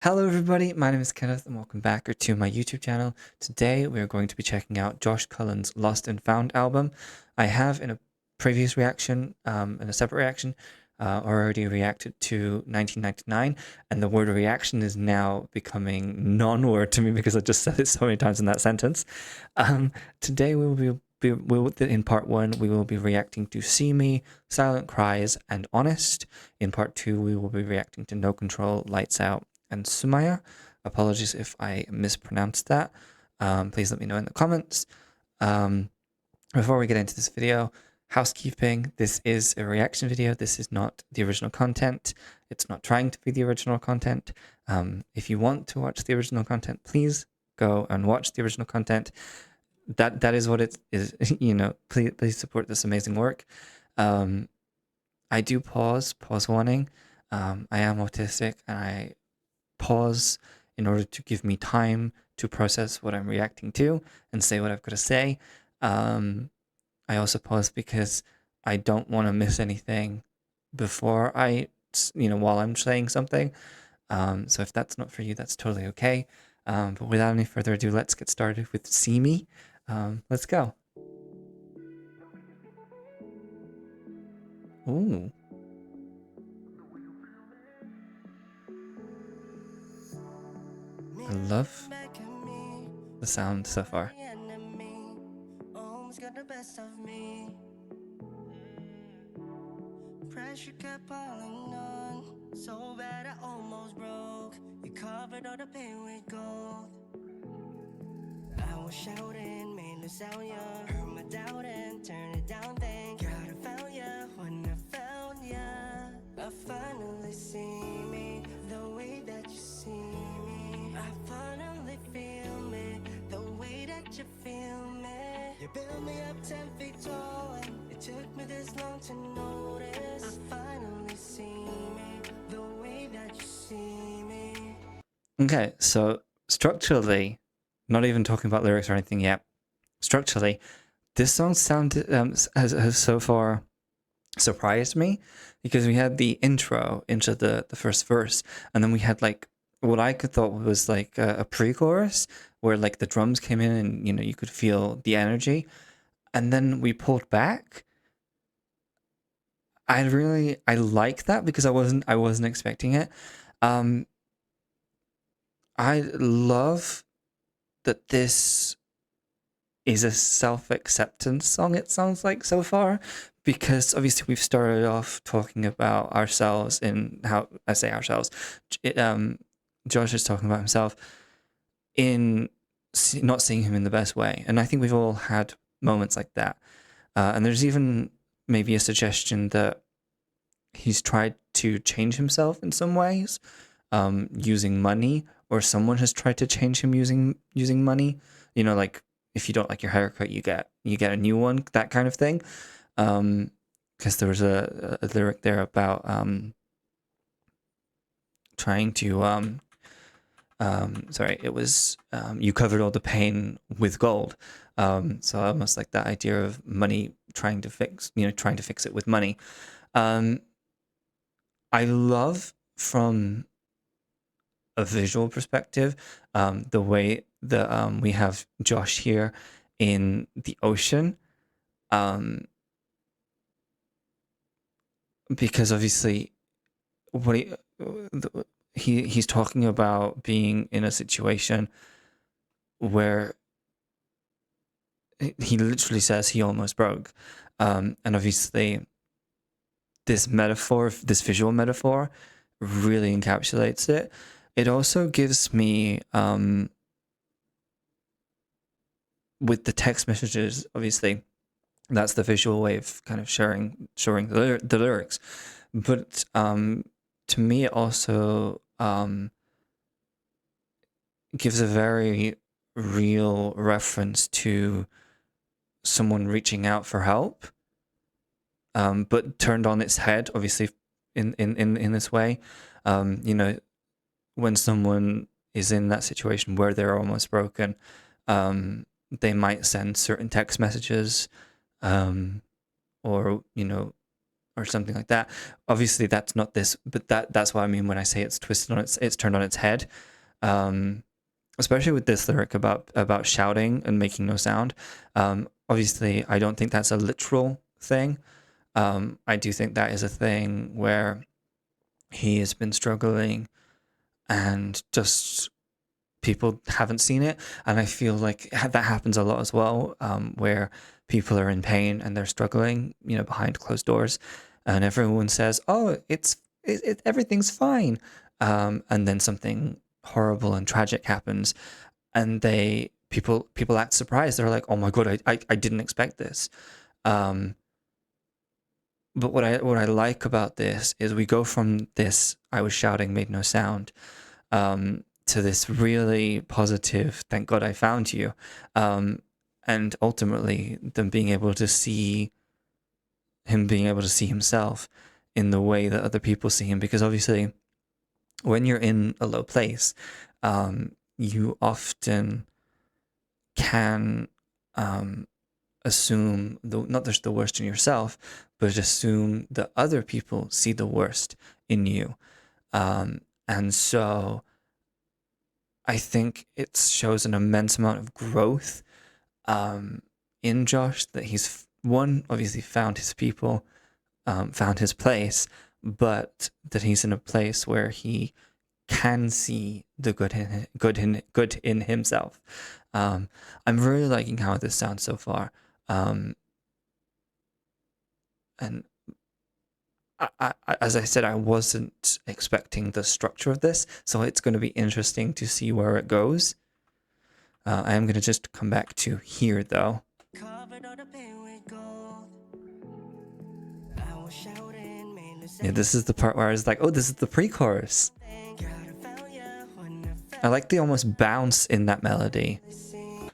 Hello everybody, my name is Kenneth and welcome back to my YouTube channel. Today we are going to be checking out Josh Cullen's Lost and Found album. I have in a previous reaction, in a separate reaction, already reacted to 1999, and the word reaction is now becoming non-word to me because I just said it so many times in that sentence. Today in part one, we will be reacting to See Me, Silent Cries, and Honest. In part two, we will be reacting to No Control, Lights Out, and Sumaya. Apologies if I mispronounced that. Please let me know in the comments. Before we get into this video, housekeeping. This is a reaction video. This is not the original content. It's not trying to be the original content. If you want to watch the original content, please go and watch the original content. That is what it is. You know, please support this amazing work. I do pause warning. I am autistic and I pause in order to give me time to process what I'm reacting to and say what I've got to say. I also pause because I don't want to miss anything before while I'm saying something. So if that's not for you, that's totally okay. But without any further ado, let's get started with See Me. Let's go. Ooh. I love the sound so far. Pressure kept piling on, so bad I almost broke. You covered all the pain with gold. I was shouting, made no sound, yeah. Heard my doubt and turned it down, thank God I found ya. When I found ya, I finally see me the way that you see me. I finally feel me the way that you feel me. You built me up 10 feet tall, and it took me this long to notice. I finally see me the way that you see me. Okay, so structurally, not even talking about lyrics or anything yet, structurally, this song has so far surprised me because we had the intro into the first verse, and then we had like what I could thought was like a pre-chorus where like the drums came in and you could feel the energy, and then we pulled back. I like that because I wasn't expecting it. I love that this is a self-acceptance song, it sounds like so far, because obviously we've started off talking about ourselves in how I say ourselves. Josh is talking about himself in not seeing him in the best way, and I think we've all had moments like that. And there's even maybe a suggestion that he's tried to change himself in some ways, using money, or someone has tried to change him using money. Like if you don't like your haircut, you get a new one, that kind of thing. Because there was a lyric there about trying to sorry, it was you covered all the pain with gold. So almost like that idea of money trying to fix it with money. I love from a visual perspective the way that we have Josh here in the ocean, because obviously what he's talking about being in a situation where he literally says he almost broke, and obviously this visual metaphor really encapsulates it. It also gives me with the text messages, obviously that's the visual way of kind of showing the lyrics, but to me it also gives a very real reference to someone reaching out for help, but turned on its head, obviously, in this way. When someone is in that situation where they're almost broken, they might send certain text messages, or or something like that. Obviously, that's not this, but that's what I mean when I say it's twisted on it's turned on its head. Especially with this lyric about shouting and making no sound. Obviously, I don't think that's a literal thing. I do think that is a thing where he has been struggling and just people haven't seen it. And I feel like that happens a lot as well, where people are in pain and they're struggling, behind closed doors, and everyone says, "Oh, everything's fine," and then something horrible and tragic happens, and people act surprised. They're like, "Oh my god, I didn't expect this." Um, but what I like about this is we go from this "I was shouting, made no sound," to this really positive "thank God I found you," and ultimately them being able to see himself in the way that other people see him, because obviously when you're in a low place, you often can assume not just the worst in yourself, but assume that other people see the worst in you, and so I think it shows an immense amount of growth in Josh, that he's obviously found his people, found his place, but that he's in a place where he can see the good in himself. I'm really liking how this sounds so far, and as I said, I wasn't expecting the structure of this, so it's going to be interesting to see where it goes. I am going to just come back to here, though. Yeah, this is the part where I was like, oh, this is the pre-chorus. I like the almost bounce in that melody.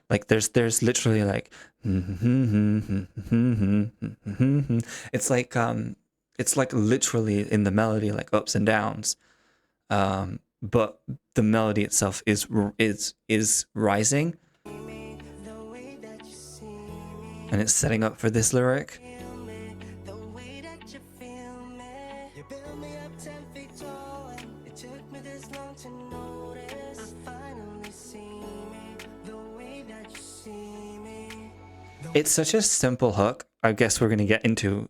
Like there's literally like it's like literally in the melody, like ups and downs. But the melody itself is rising, and it's setting up for this lyric. It's such a simple hook. I guess we're gonna get into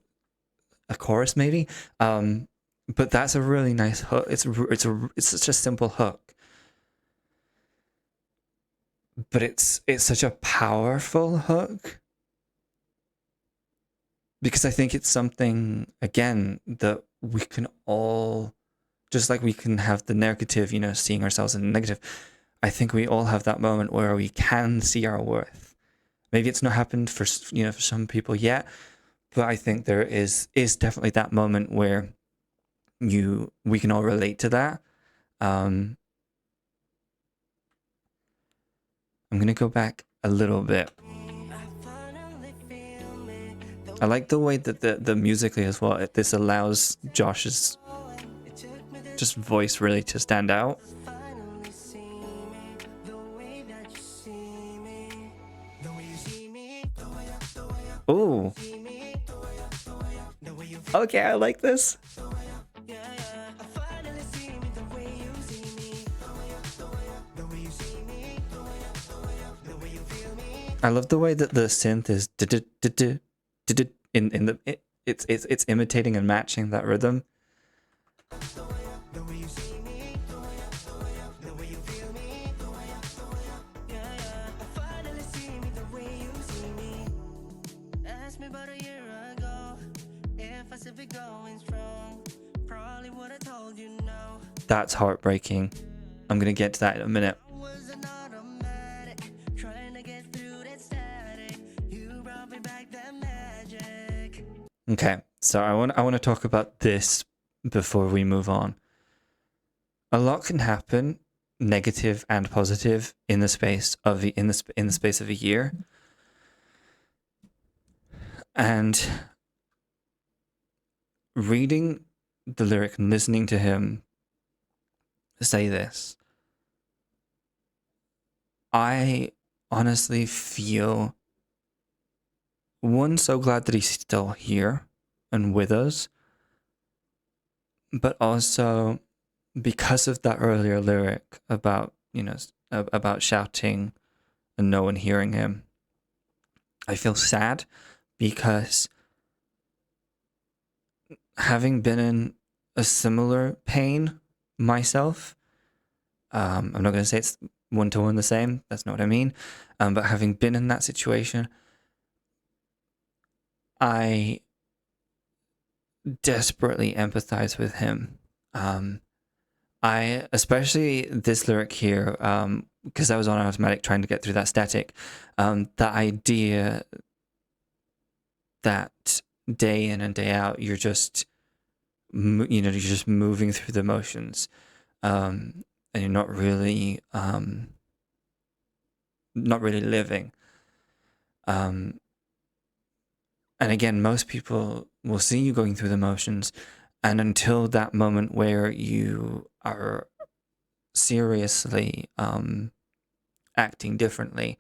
a chorus maybe, but that's a really nice hook. It's such a simple hook, but it's such a powerful hook, because I think it's something, again, that we can all, just like we can have the negative, seeing ourselves in the negative. I think we all have that moment where we can see our worth. Maybe it's not happened for for some people yet, but I think there is definitely that moment where we can all relate to that. I'm gonna go back a little bit. I like the way that the musically as well, this allows Josh's just voice really to stand out. Oh, okay, I like this. I love the way that the synth is in the it's imitating and matching that rhythm. That's heartbreaking. I'm gonna get to that in a minute. Okay, so I want to talk about this before we move on. A lot can happen, negative and positive, in the space of in the space of a year. And reading the lyric and listening to him say this, I honestly feel, one, so glad that he's still here and with us, but also because of that earlier lyric about, about shouting and no one hearing him, I feel sad because having been in a similar pain myself, I'm not going to say it's one to one the same. That's not what I mean. But having been in that situation, I desperately empathize with him. I especially this lyric here, because I was on automatic trying to get through that static. The idea that day in and day out, you're just, you're just moving through the motions, and you're not really living. And again, most people will see you going through the motions, and until that moment where you are seriously acting differently,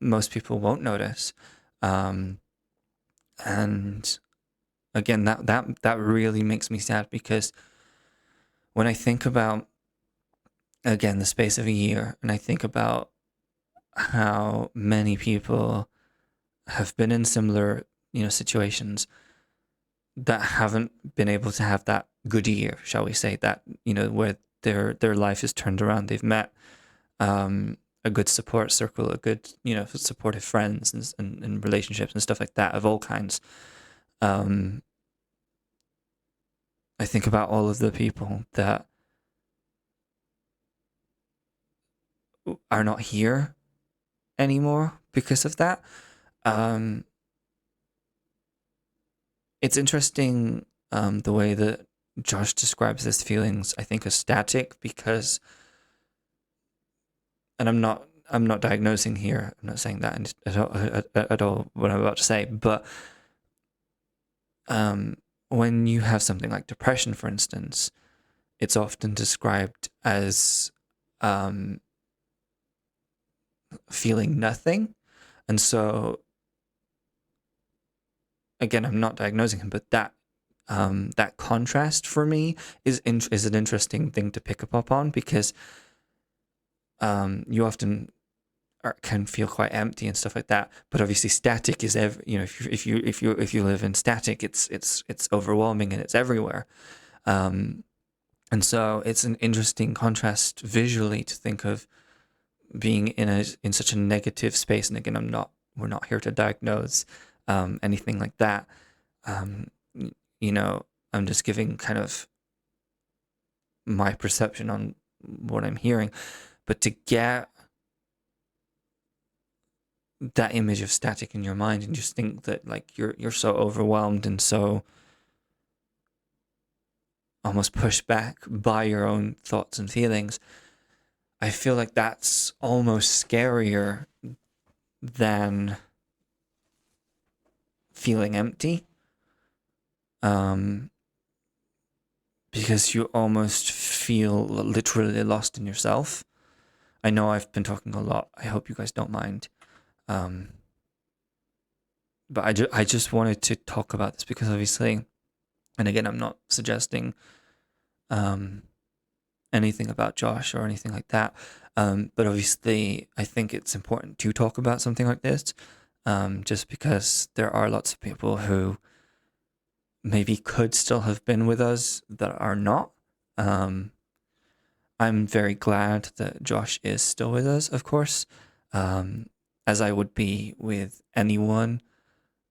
most people won't notice. And again, that really makes me sad, because when I think about, again, the space of a year, and I think about how many people have been in similar, situations that haven't been able to have that good year, shall we say, that, where their life is turned around. They've met a good support circle, a good, supportive friends and relationships and stuff like that of all kinds. I think about all of the people that are not here anymore because of that. It's interesting the way that Josh describes his feelings, I think, as static, because, and I'm not diagnosing here. I'm not saying that at all what I'm about to say, but when you have something like depression, for instance, it's often described as feeling nothing. And so, again, I'm not diagnosing him, but that contrast for me is an interesting thing to pick up on, because you often can feel quite empty and stuff like that. But obviously, static is if you live in static, it's overwhelming and it's everywhere. And so it's an interesting contrast visually to think of being in such a negative space. And again, we're not here to diagnose anything like that. I'm just giving kind of my perception on what I'm hearing. But to get that image of static in your mind and just think that, like, you're so overwhelmed and so almost pushed back by your own thoughts and feelings, I feel like that's almost scarier than feeling empty. Because you almost feel literally lost in yourself. I know I've been talking a lot. I hope you guys don't mind. But I just wanted to talk about this because, obviously, and again, I'm not suggesting anything about Josh or anything like that. But obviously, I think it's important to talk about something like this, just because there are lots of people who maybe could still have been with us that are not. I'm very glad that Josh is still with us, of course, as I would be with anyone.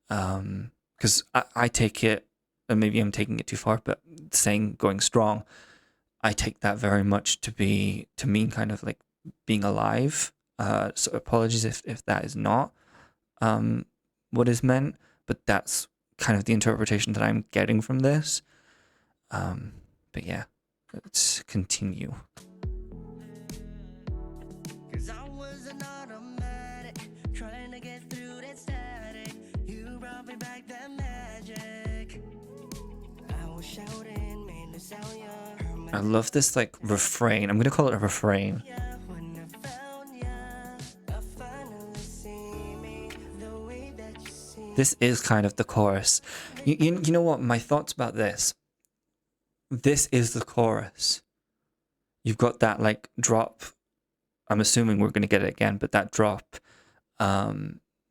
Because I take it, and maybe I'm taking it too far, but saying going strong, I take that very much to mean kind of like being alive. So apologies if that is not what is meant, but that's kind of the interpretation that I'm getting from this. But yeah, let's continue. Cause I was an automatic, trying to get through that static. You brought me back that magic. I was shouting, made the sound, yeah. I love this, like, refrain. I'm gonna call it a refrain. When I found ya, I finally see me the way that you see. This is kind of the chorus. You know what? My thoughts about this. this is the chorus. You've got that like drop. I'm assuming we're going to get it again, but that drop,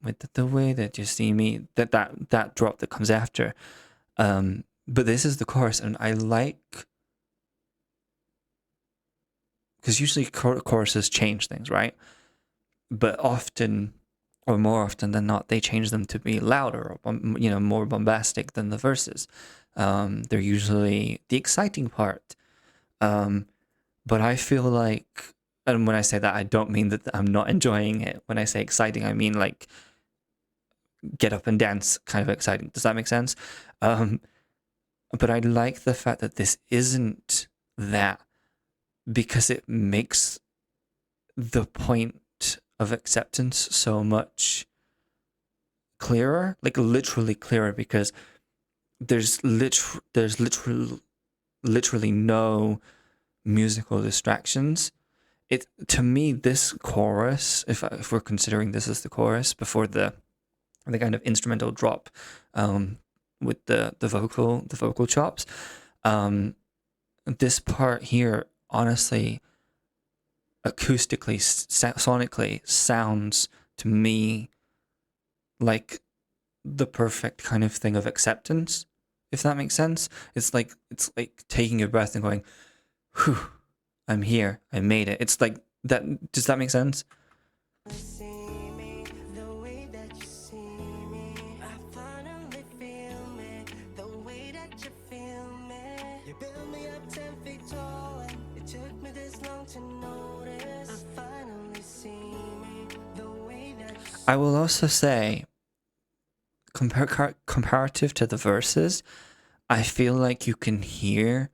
with the way that you see me, that drop that comes after. But this is the chorus, and I like, because usually choruses change things, right? But often, or more often than not, they change them to be louder or more bombastic than the verses. They're usually the exciting part. But I feel like, and when I say that, I don't mean that I'm not enjoying it. When I say exciting, I mean like get up and dance kind of exciting. Does that make sense? But I like the fact that this isn't that, because it makes the point of acceptance so much clearer, like literally clearer, because there's literally no musical distractions. It, to me, this chorus, if we're considering this as the chorus before the kind of instrumental drop, with the vocal chops, this part here, honestly, acoustically, sonically, sounds to me like the perfect kind of thing of acceptance, if that makes sense. It's like taking your breath and going, whew, I'm here, I made it. It's like that. Does that make sense? See me the way that you see me. I finally feel me the way that you feel me. You built me up 10 feet tall, and it took me this long to notice. I finally see me the way that you see. I will also say, comparative to the verses, I feel like you can hear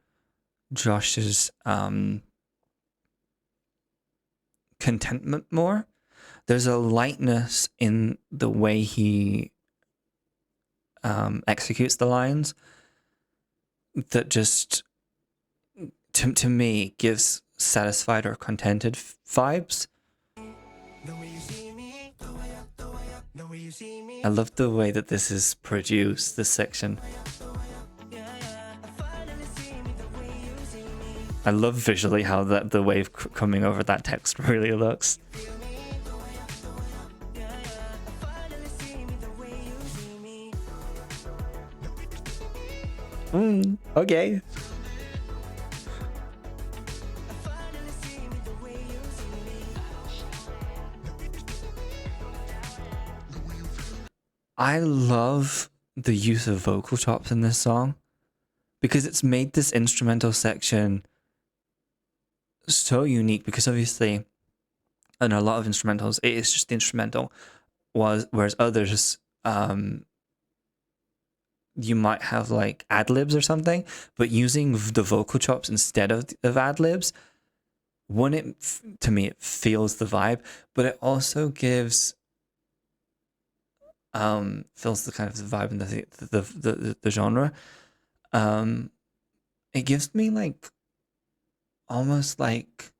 Josh's contentment more. There's a lightness in the way he executes the lines that just, to me, gives satisfied or contented vibes. The way you see me, the way you see me. I love the way that this is produced, this section. I finally see me the way you see me. I love visually how the wave coming over that text really looks. Finally see me the way you see me. Okay. Finally see me the way you see me. I love the use of vocal chops in this song, because it's made this instrumental section so unique, because obviously in a lot of instrumentals it is just the instrumental, whereas others, you might have like ad libs or something, but using the vocal chops instead of ad libs, to me it feels the vibe, but it also gives fills the kind of the vibe and the genre. It gives me like almost like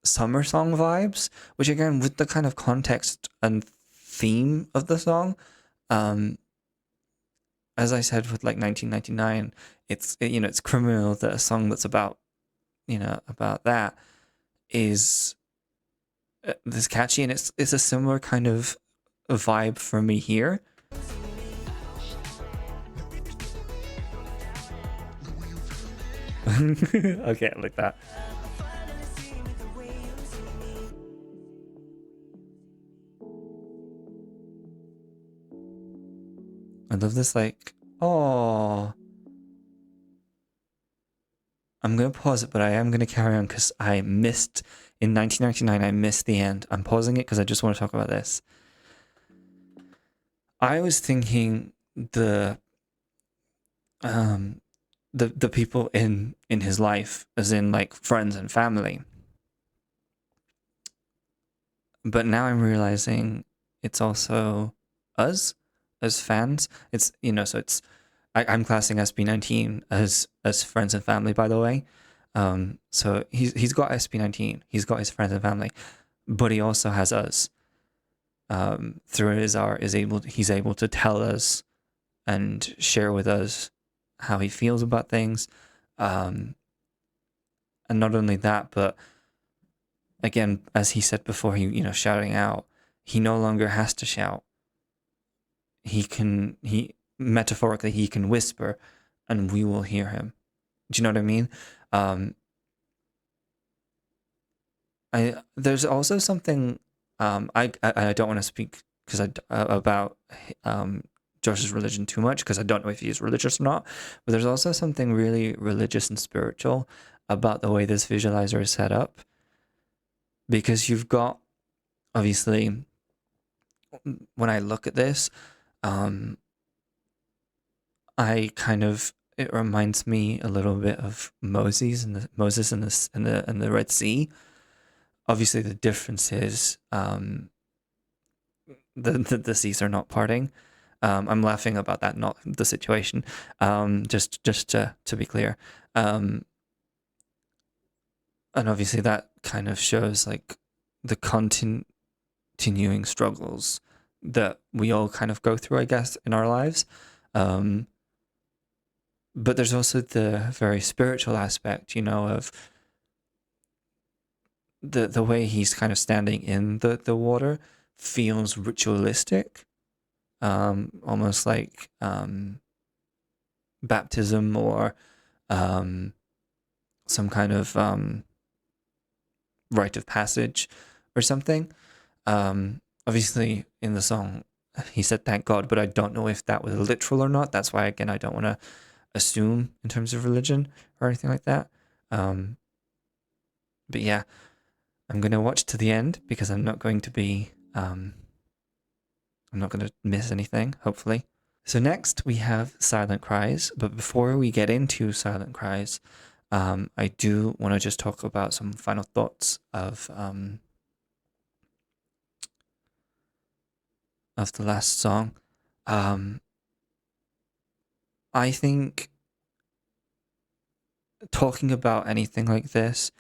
summer song vibes, which again, with the kind of context and theme of the song, as I said with like 1999, it's criminal that a song that's about about that is this catchy, and it's a similar kind of vibe for me here. Okay, like that. Finally see me the way you see me. I love this, like, oh. I'm going to pause it, but I am going to carry on because I missed, in 1999, I missed the end. I'm pausing it because I just want to talk about this. I was thinking the people in his life, as in like friends and family. But now I'm realizing it's also us as fans. It's, so it's, I'm classing SB19 as friends and family, by the way. So he's got SB19, he's got his friends and family, but he also has us. Through his art, he's able to tell us and share with us how he feels about things. And not only that, but again, as he said before, shouting out, he no longer has to shout. He metaphorically, he can whisper and we will hear him. Do you know what I mean? There's also something, I don't want to speak about Josh's religion too much, because I don't know if he's religious or not, but there's also something really religious and spiritual about the way this visualizer is set up, because you've got, obviously, when I look at this, it reminds me a little bit of Moses and the Red Sea. Obviously, the difference is the seas are not parting. I'm laughing about that, not the situation. Just to be clear, and obviously that kind of shows like the continuing struggles that we all kind of go through, I guess, in our lives. But there's also the very spiritual aspect, of the way he's kind of standing in the water feels ritualistic, almost like baptism or some kind of rite of passage or something. Obviously, in the song, he said thank God, but I don't know if that was literal or not. That's why, again, I don't want to assume in terms of religion or anything like that. But yeah, I'm going to watch to the end because I'm not going to be, I'm not going to miss anything, hopefully. So next we have Silent Cries, but before we get into Silent Cries, I do want to just talk about some final thoughts of the last song. I think talking about anything like this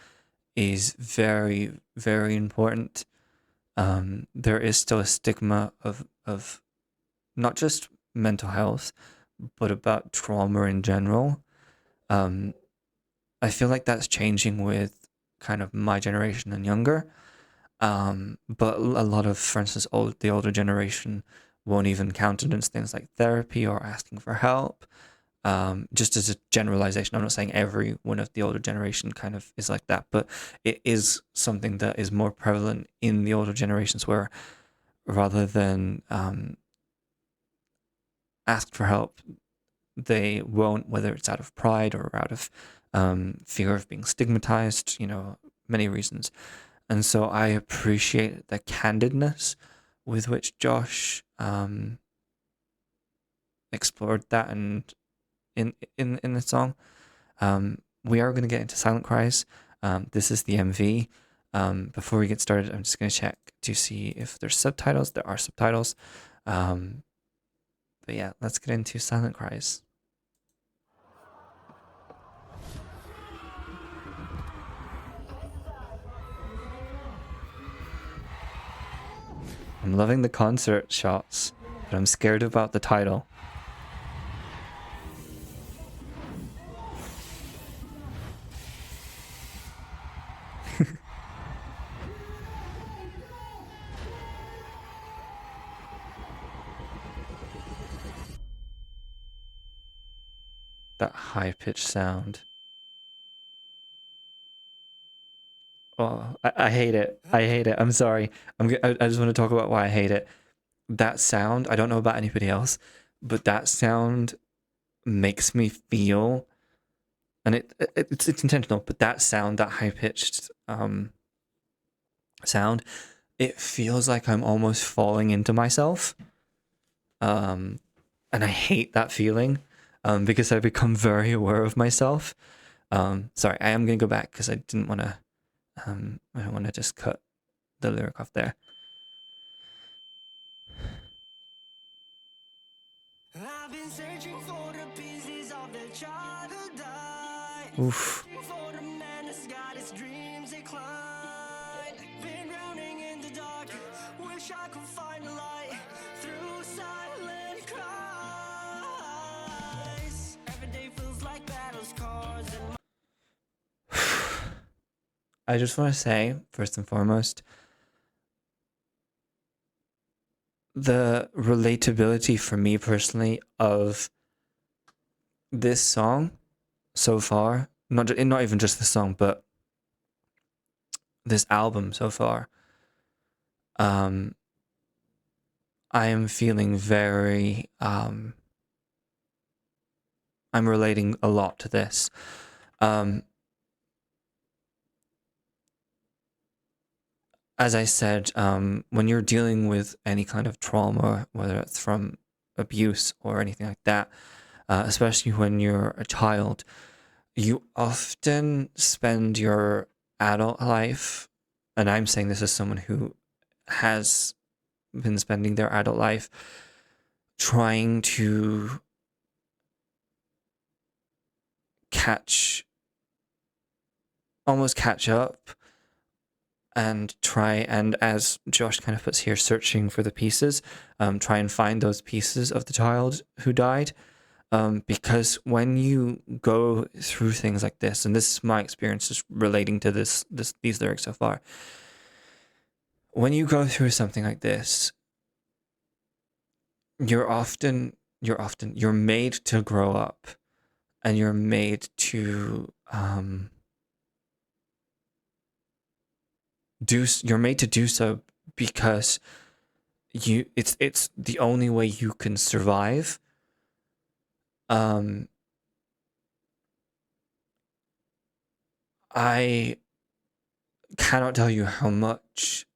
is very, very important. There is still a stigma of not just mental health, but about trauma in general. I feel like that's changing with kind of my generation and younger. But a lot of, for instance, the older generation won't even countenance things like therapy or asking for help. Just as a generalization, I'm not saying everyone of the older generation kind of is like that, but it is something that is more prevalent in the older generations, where rather than ask for help, they won't, whether it's out of pride or out of fear of being stigmatized, many reasons. And so I appreciate the candidness with which Josh explored that, and in the song. We are going to get into Silent Cries. This is the MV. Before we get started, I'm just going to check to see if there's subtitles. There are subtitles. But yeah, let's get into Silent Cries. I'm loving the concert shots, but I'm scared about the title. That high-pitched sound. Oh, I hate it. I hate it. I'm sorry. I just want to talk about why I hate it. That sound, I don't know about anybody else, but that sound makes me feel, and it's intentional, but that sound, that high-pitched sound, it feels like I'm almost falling into myself. And I hate that feeling because I become very aware of myself. Sorry, I am going to go back because I didn't want to, I don't want to just cut the lyric off there. I've been searching for the pieces of the child who died. Oof. For the man that's got his dreams declined. Been drowning in the dark. Wish I could find a light through silent cries. Every day feels like battles caused. I just want to say, first and foremost, the relatability for me personally of this song so far, not even just the song, but this album so far, um, I am feeling very, I'm relating a lot to this. Um, as I said, when you're dealing with any kind of trauma, whether it's from abuse or anything like that, especially when you're a child, you often spend your adult life, and I'm saying this as someone who has been spending their adult life trying to catch, almost catch up and try, and as Josh kind of puts here, searching for the pieces, try and find those pieces of the child who died. Because when you go through things like this, and this is my experience just relating to these lyrics so far, when you go through something like this, you're made to grow up, and you're made to do so because it's the only way you can survive. I cannot tell you how much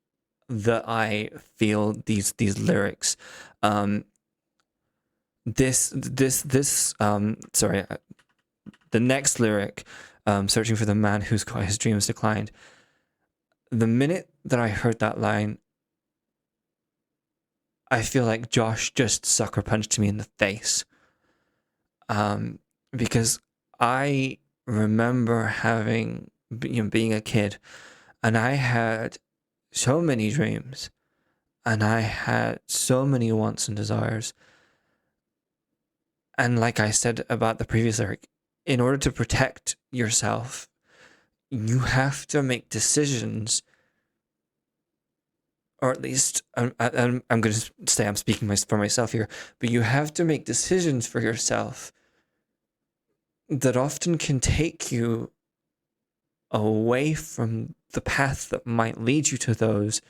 that I feel these lyrics. Sorry, the next lyric, searching for the man who's got his dreams declined. The minute that I heard that line, I feel like Josh just sucker punched me in the face. Because I remember being a kid, and I had so many dreams, and I had so many wants and desires. And like I said about the previous lyric, in order to protect yourself, you have to make decisions, or at least I'm going to say I'm speaking for myself here, but you have to make decisions for yourself that often can take you away from the path that might lead you to those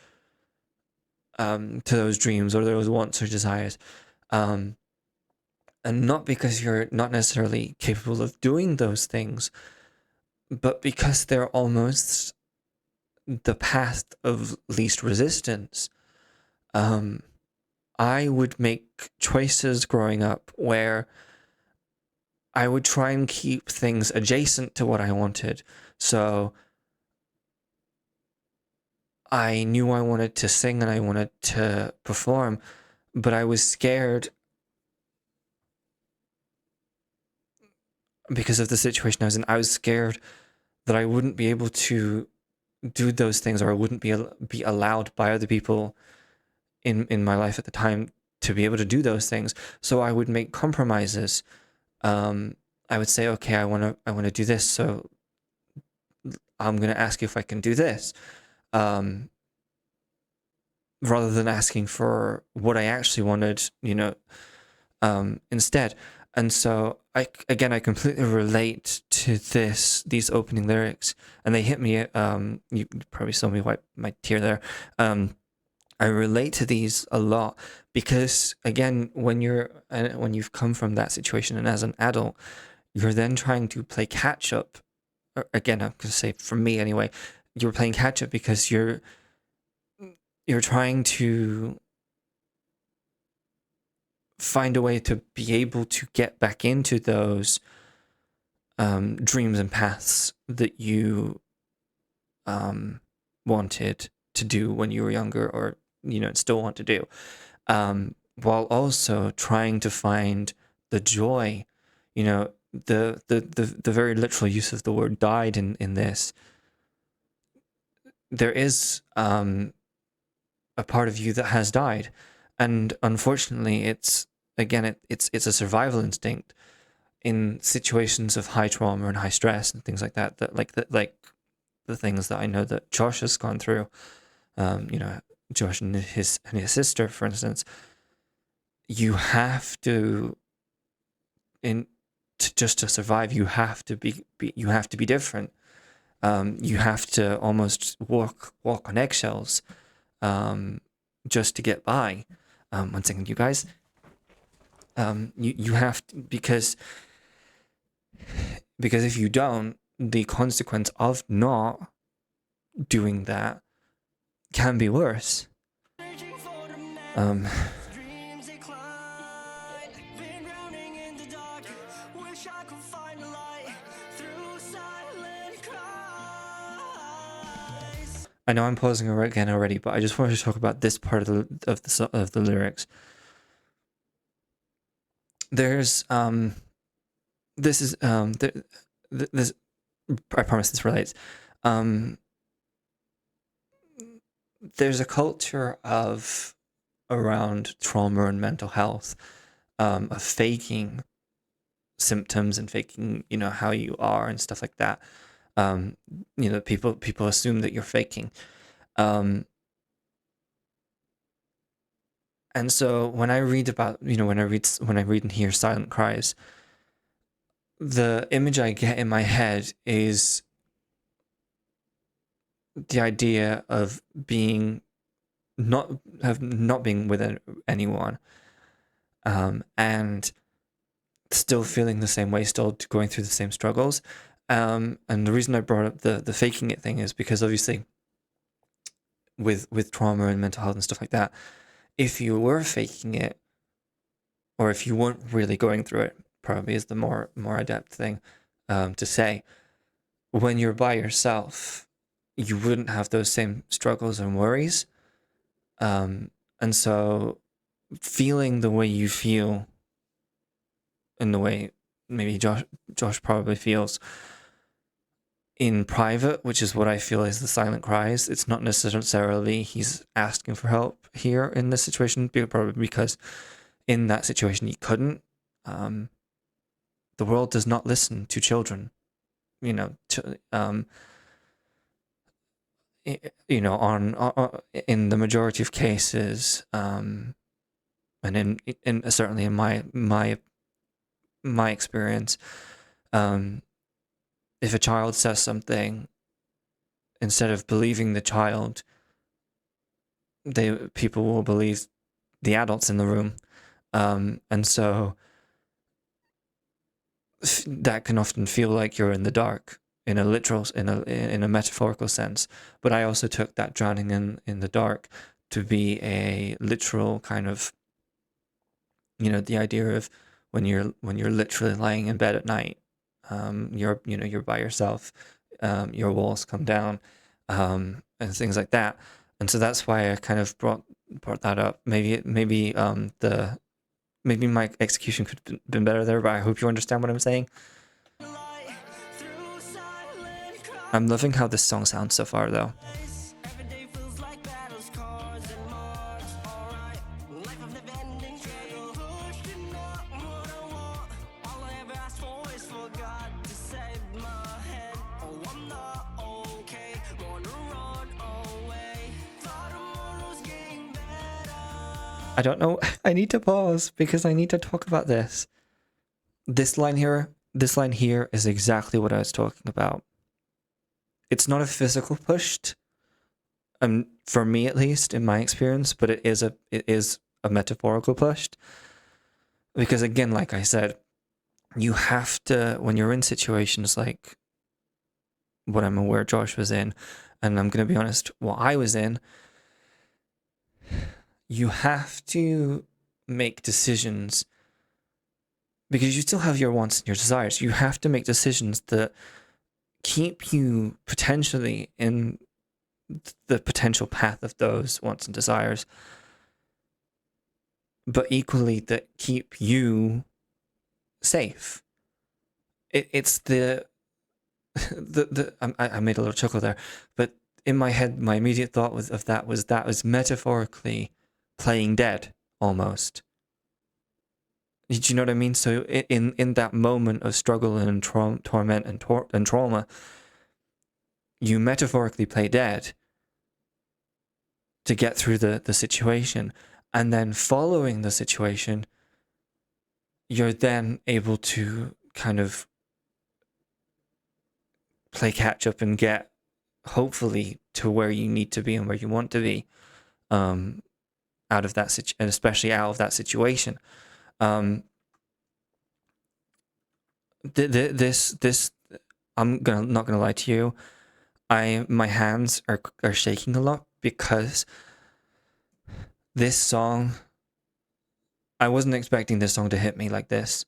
dreams or those wants or desires. And not because you're not necessarily capable of doing those things, but because they're almost the path of least resistance. I would make choices growing up where I would try and keep things adjacent to what I wanted. So I knew I wanted to sing and I wanted to perform, but I was scared because of the situation I was in. I was scared that I wouldn't be able to do those things, or I wouldn't be allowed by other people in my life at the time to be able to do those things. So I would make compromises. I would say, okay, I want to do this, so I'm going to ask you if I can do this, rather than asking for what I actually wanted, instead. And so I completely relate to these opening lyrics, and they hit me. You probably saw me wipe my tear there. I relate to these a lot because, again, when you've come from that situation, and as an adult, you're then trying to play catch up. Again, I'm going to say for me anyway, you're playing catch up because you're trying to find a way to be able to get back into those dreams and paths that you wanted to do when you were younger, or still want to do, while also trying to find the joy. The very literal use of the word died in this. There is a part of you that has died, and unfortunately it's a survival instinct in situations of high trauma and high stress and things like that, the things that I know that Josh has gone through, Josh and his sister, for instance, you have to, just to survive, you have to be different. You have to almost walk on eggshells, just to get by. One second, you guys. You have to, because if you don't, the consequence of not doing that can be worse. I know I'm pausing again already, but I just wanted to talk about this part of the lyrics. There's this is this, I promise this relates. There's a culture of around trauma and mental health, of faking symptoms and faking, how you are and stuff like that. People assume that you're faking. And so when I read about, when I read and hear silent cries, the image I get in my head is the idea of not being with anyone, and still feeling the same way, still going through the same struggles. And the reason I brought up the faking it thing is because obviously with trauma and mental health and stuff like that, if you were faking it, or if you weren't really going through it, probably is the more adept thing to say. When you're by yourself, you wouldn't have those same struggles and worries. And so feeling the way you feel, in the way maybe Josh probably feels in private, which is what I feel is the silent cries. It's not necessarily he's asking for help here in this situation, probably because in that situation he couldn't. The world does not listen to children, on in the majority of cases, and in certainly in my experience, if a child says something, instead of believing the child, people will believe the adults in the room, and so that can often feel like you're in the dark, in a metaphorical sense. But I also took that drowning in the dark to be a literal kind of, the idea of when you're literally lying in bed at night, you're by yourself, your walls come down, and things like that. And so that's why I kind of brought that up. Maybe my execution could have been better there, but I hope you understand what I'm saying. I'm loving how this song sounds so far, though. I don't know. I need to pause because I need to talk about this. This line here is exactly what I was talking about. It's not a physical push, for me at least, in my experience, but it is a metaphorical push. Because again, like I said, you have to, when you're in situations like what I'm aware Josh was in, and I'm going to be honest, what I was in, you have to make decisions because you still have your wants and your desires. You have to make decisions that keep you potentially in the potential path of those wants and desires, but equally that keep you safe. It's the I made a little chuckle there, but in my head, my immediate thought was that was metaphorically playing dead almost. Do you know what I mean? So in that moment of struggle and torment and trauma, you metaphorically play dead to get through the situation. And then following the situation, you're then able to kind of play catch up and get, hopefully, to where you need to be and where you want to be, out of that and especially out of that situation. This not gonna lie to you, my hands are shaking a lot because this song, I wasn't expecting this song to hit me like this.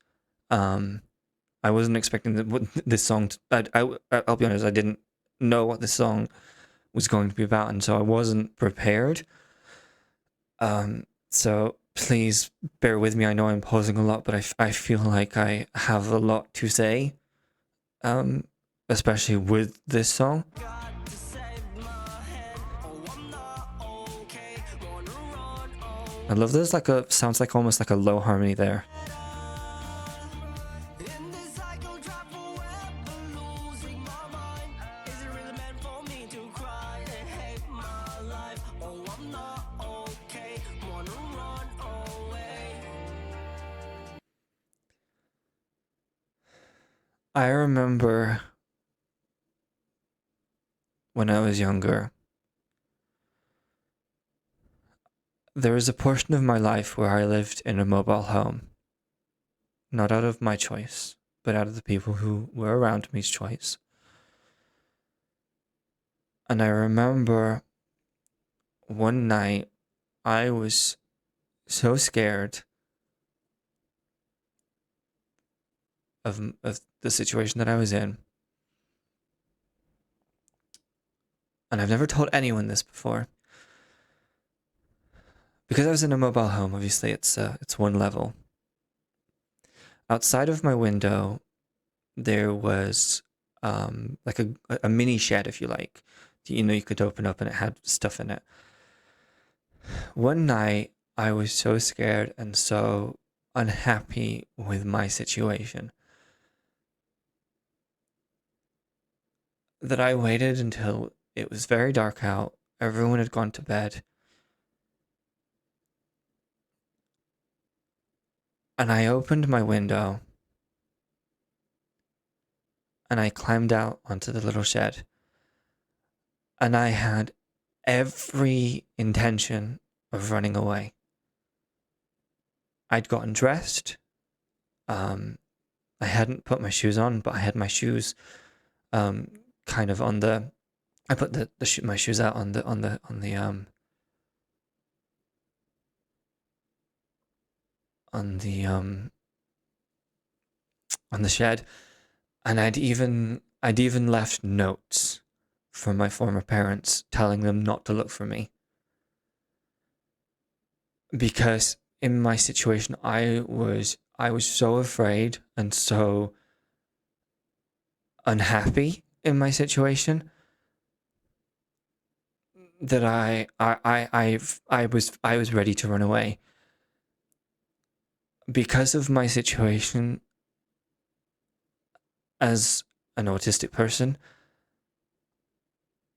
I wasn't expecting this song I'll be honest, I didn't know what this song was going to be about, and so I wasn't prepared. So please bear with me. I know I'm pausing a lot, but I feel like I have a lot to say, especially with this song. I love there's like sounds like almost like a low harmony there. I remember when I was younger, there was a portion of my life where I lived in a mobile home. Not out of my choice, but out of the people who were around me's choice. And I remember one night I was so scared of the situation that I was in. And I've never told anyone this before. Because I was in a mobile home, obviously it's one level. Outside of my window, there was like a mini shed, if you like. You know, you could open up and it had stuff in it. One night, I was so scared and so unhappy with my situation that I waited until it was very dark out, everyone had gone to bed, and I opened my window and I climbed out onto the little shed, and I had every intention of running away. I'd gotten dressed. I hadn't put my shoes on, but I had my shoes kind of on the. I put my shoes out on the shed, and I'd even left notes from my former parents telling them not to look for me, because in my situation I was so afraid and so unhappy in my situation that I was ready to run away. Because of my situation as an autistic person,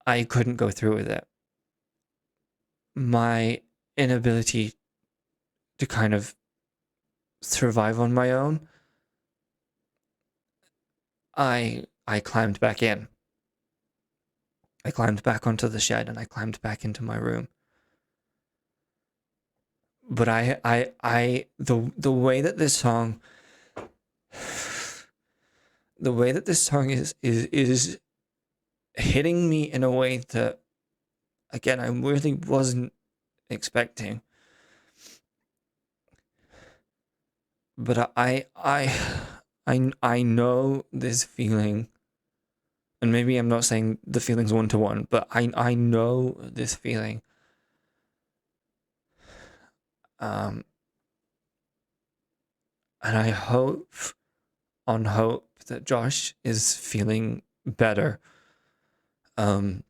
I couldn't go through with it. My inability to kind of survive on my own, I climbed back in. I climbed back onto the shed and I climbed back into my room. But the way that this song is hitting me in a way that, again, I really wasn't expecting. But I know this feeling, and maybe I'm not saying the feeling's one-to-one, but I know this feeling. And I hope that Josh is feeling better. And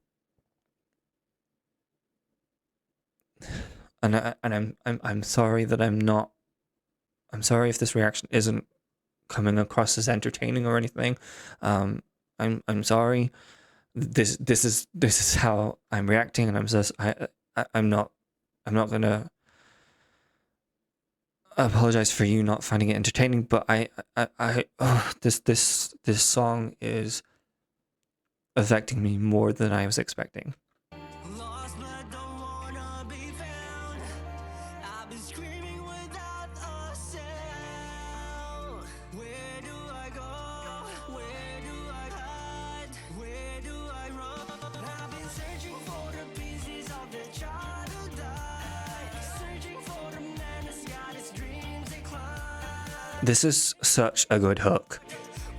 I'm sorry that I'm sorry if this reaction isn't coming across as entertaining or anything. I'm sorry. this is how I'm reacting, and I'm not gonna apologize for you not finding it entertaining, but this song is affecting me more than I was expecting. Lost but don't wanna be found. I've been screaming without a sound. Where do I go? Where do I hide? Where do I run? I've been searching for the pieces of the child who died. Searching for the man who's got his dreams declined. This is such a good hook.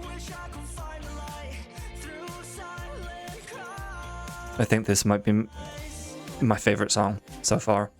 Wish I could find a light through silent cries. I think this might be my favorite song so far.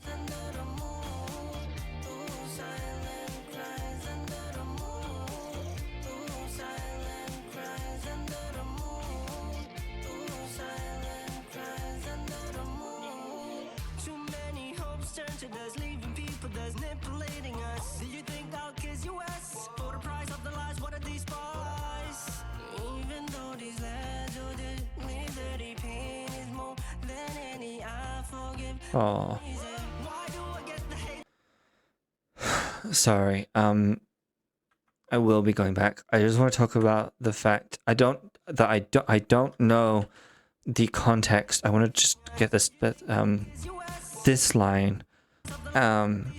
Too many hopes turn to dust, leaving people that's manipulating us. Do you think I'll kiss you ass for the price of the lies? What are these spies? Even though these lads who did me dirty, pain is more than any I forgive. Oh, Why do I get the hate? sorry. I will be going back. I just want to talk about the fact I don't know the context. I want to just get this bit, this line, and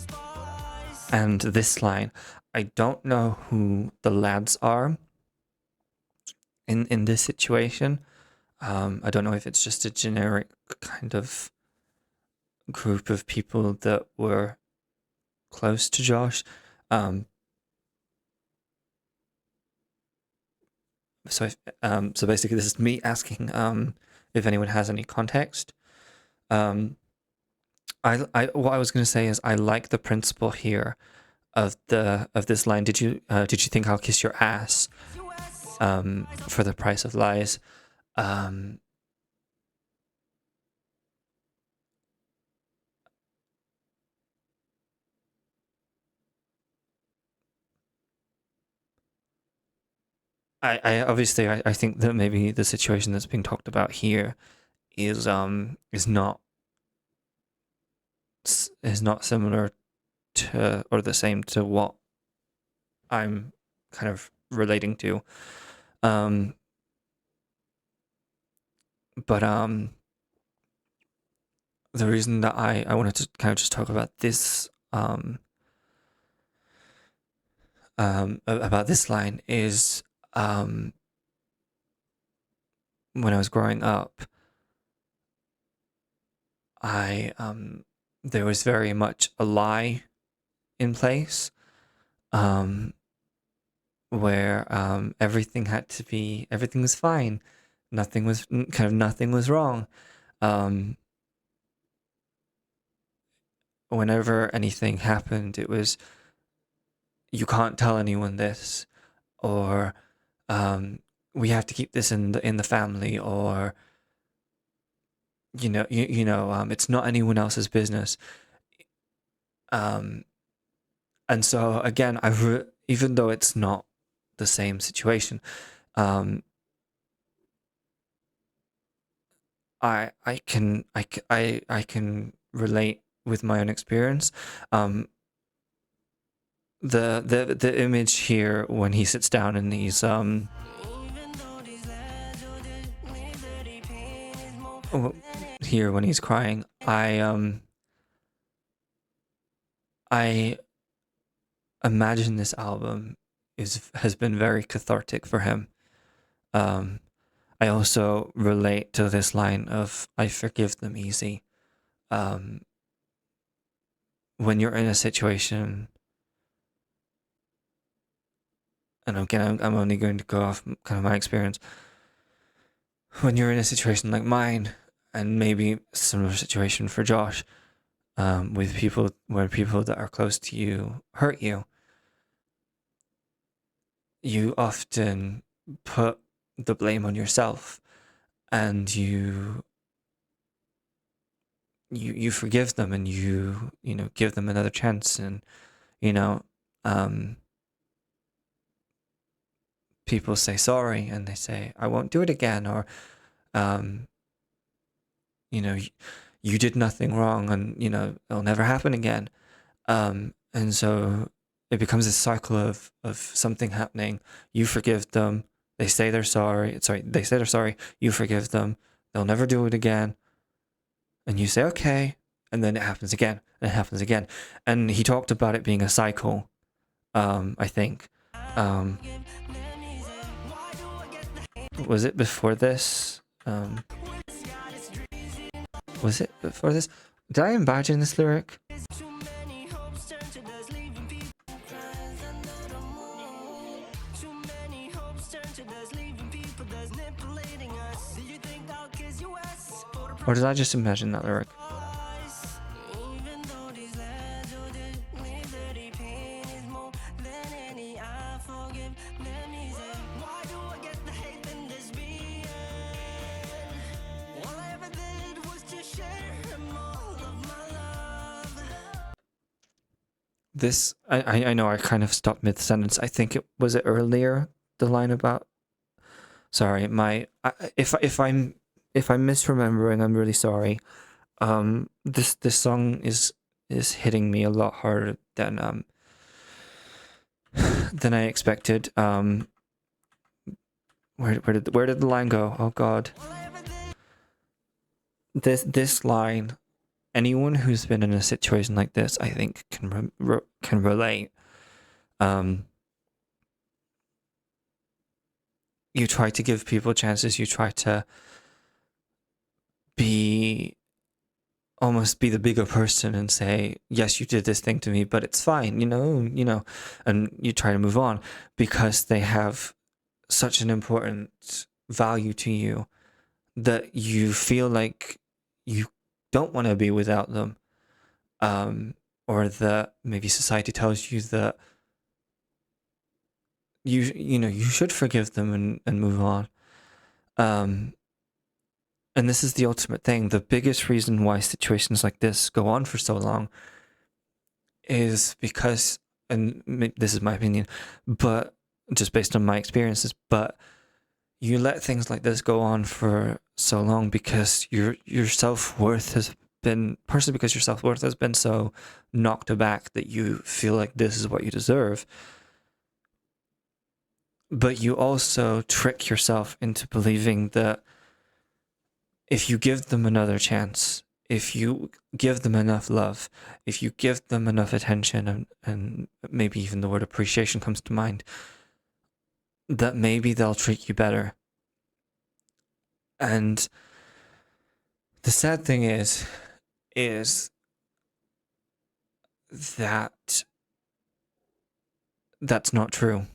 this line. I don't know who the lads are in this situation. I don't know if it's just a generic kind of group of people that were close to Josh. So basically, this is me asking if anyone has any context. What I was going to say is I like the principle here of this line. Did you think I'll kiss your ass for the price of lies? I obviously I think that maybe the situation that's being talked about here is not similar to or the same to what I'm kind of relating to. But the reason that I wanted to kind of just talk about this about this line is when I was growing up, there was very much a lie in place, where everything was fine, nothing was wrong. Whenever anything happened, it was, you can't tell anyone this, or we have to keep this in the family, or it's not anyone else's business. And so again, even though it's not the same situation, I can relate with my own experience. The image here when he sits down and he's here when he's crying, I imagine this album has been very cathartic for him. I also relate to this line of I forgive them easy. When you're in a situation, and again, I'm only going to go off kind of my experience. When you're in a situation like mine, and maybe a similar situation for Josh, with people that are close to you hurt you, you often put the blame on yourself, and you forgive them, and you give them another chance, and people say sorry, and they say I won't do it again, or um, you did nothing wrong, and it'll never happen again. And so it becomes a cycle of something happening. You forgive them. They say they're sorry. They say they're sorry. You forgive them. They'll never do it again. And you say, okay. And then it happens again. And it happens again. And he talked about it being a cycle, I think. Was it before this? Was it before this? Did I imagine this lyric? Or did I just imagine that lyric? This, I know I kind of stopped mid-sentence. I think it was it earlier, the line about... Sorry, if I'm misremembering, I'm really sorry. This song is hitting me a lot harder than I expected. Where did the line go? Oh God. This line, anyone who's been in a situation like this, I think can relate. You try to give people chances. You try to almost be the bigger person and say, yes, you did this thing to me, but it's fine, and you try to move on because they have such an important value to you that you feel like you don't want to be without them, or that maybe society tells you that you should forgive them and move on. And this is the ultimate thing. The biggest reason why situations like this go on for so long is because, and this is my opinion, but just based on my experiences, but you let things like this go on for so long because your self-worth has been, partially because your self-worth has been so knocked aback that you feel like this is what you deserve. But you also trick yourself into believing that if you give them another chance, if you give them enough love, if you give them enough attention, and maybe even the word appreciation comes to mind, that maybe they'll treat you better. And the sad thing is that that's not true.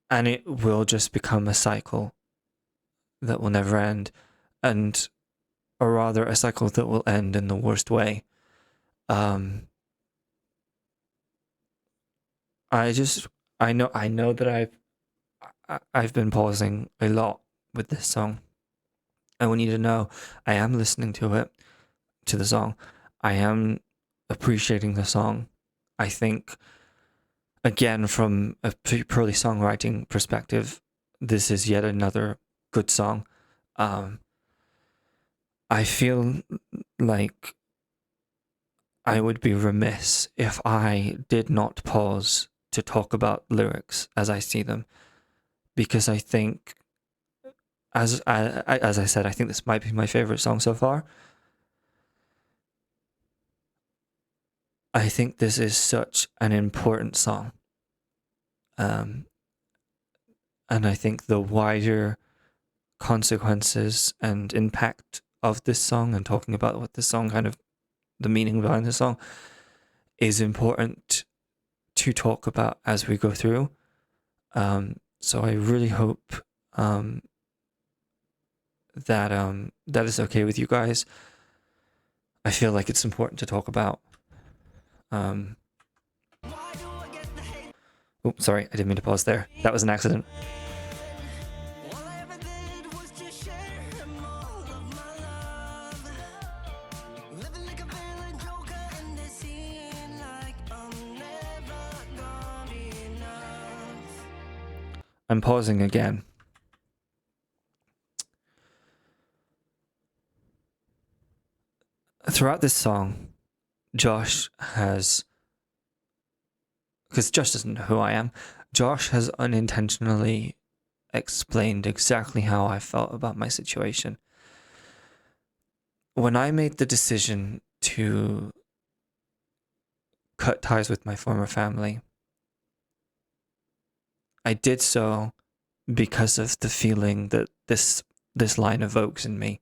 And it will just become a cycle that will never end, or rather a cycle that will end in the worst way. I know that I've been pausing a lot with this song. I want you to know I am listening to the song. I am appreciating the song. I think, again, from a purely songwriting perspective, this is yet another good song. I feel like I would be remiss if I did not pause to talk about lyrics as I see them, because I think, as I said, I think this might be my favorite song so far. I think this is such an important song. And I think the wider consequences and impact of this song, and talking about what this song kind of, the meaning behind the song, is important to talk about as we go through. So I really hope that is okay with you guys. I feel like it's important to talk about. Oh, sorry, I didn't mean to pause there. That was an accident. I'm pausing again. throughout this song, Josh has, because Josh doesn't know who I am, Josh has unintentionally explained exactly how I felt about my situation. When I made the decision to cut ties with my former family, I did so because of the feeling that this line evokes in me.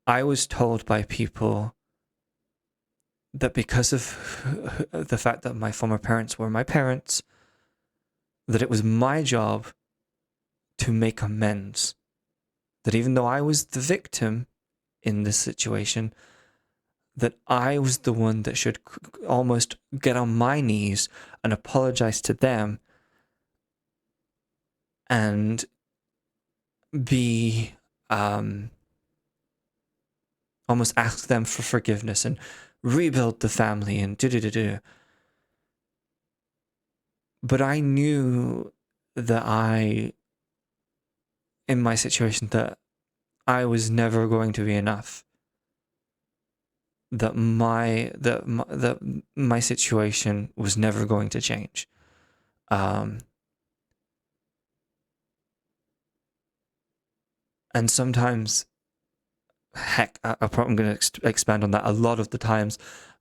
I was told by people that because of the fact that my former parents were my parents, that it was my job to make amends. That even though I was the victim in this situation, that I was the one that should almost get on my knees and apologize to them and be almost ask them for forgiveness and rebuild the family and do. But I knew that in my situation, that I was never going to be enough. That my situation was never going to change. And sometimes, heck, I'm going to expand on that. A lot of the times,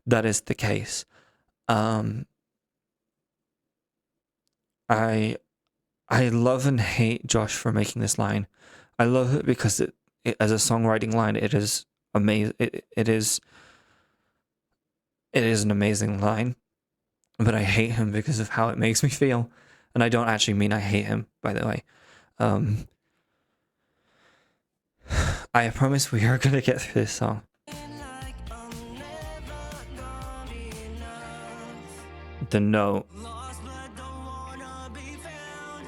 that is the case. I love and hate Josh for making this line. I love it because it as a songwriting line, it is amazing. It is an amazing line, but I hate him because of how it makes me feel, and I don't actually mean I hate him, by the way. I promise we are gonna get through this song. Like I'm never gonna be enough. The note. Lost but don't wanna be found.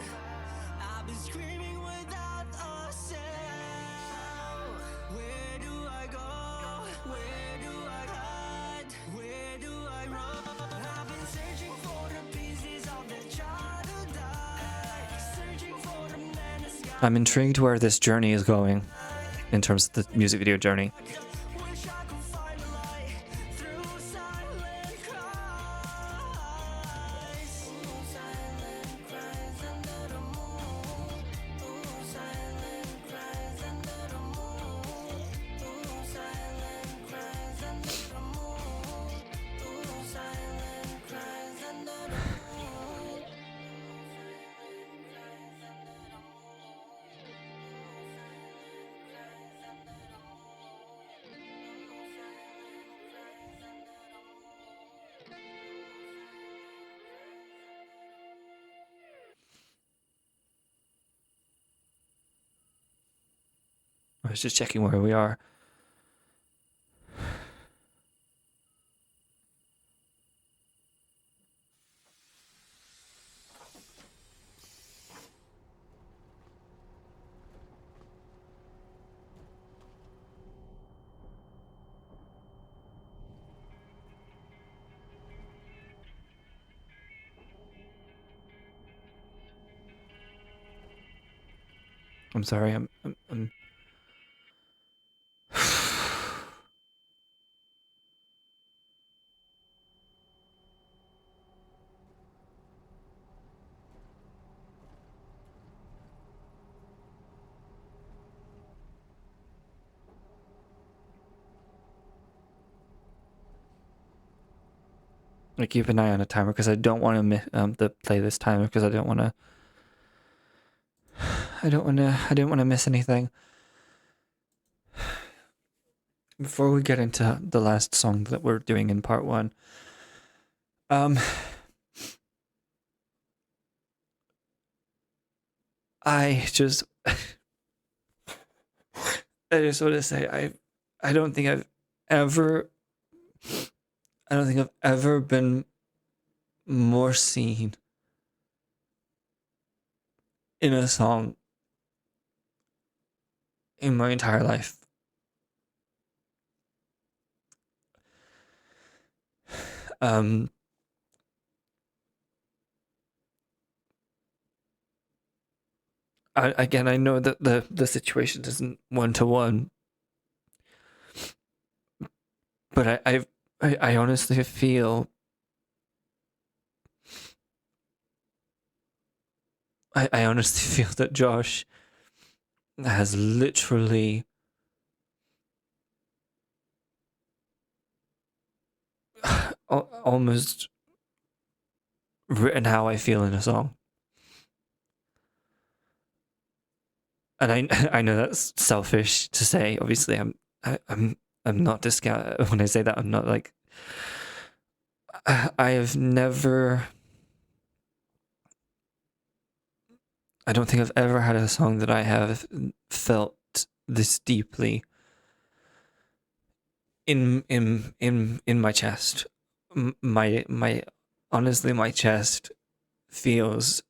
I've been screaming without a sound. Where do I go? Where do I hide? Where do I run? I've been searching for the pieces of the child who died. Searching for the man that's got. I'm intrigued where this journey is going in terms of the music video journey. Wish I could find a light through silent cries. Through silent cries under the moon. Through silent cries under the moon. Through silent cries under the moon. Through silent cries under the moon. I was just checking where we are. I'm sorry. I'm I keep an eye on a timer because I don't want to play this timer because I didn't want to miss anything. Before we get into the last song that we're doing in part one, I just want to say I don't think I've ever been more seen in a song in my entire life. I know that the situation isn't one to one, But I honestly feel I honestly feel that Josh has literally almost written how I feel in a song. And I know that's selfish to say. Obviously, I'm not discount when I say that. I'm not like I have never. I don't think I've ever had a song that I have felt this deeply in my chest. My honestly, my chest feels,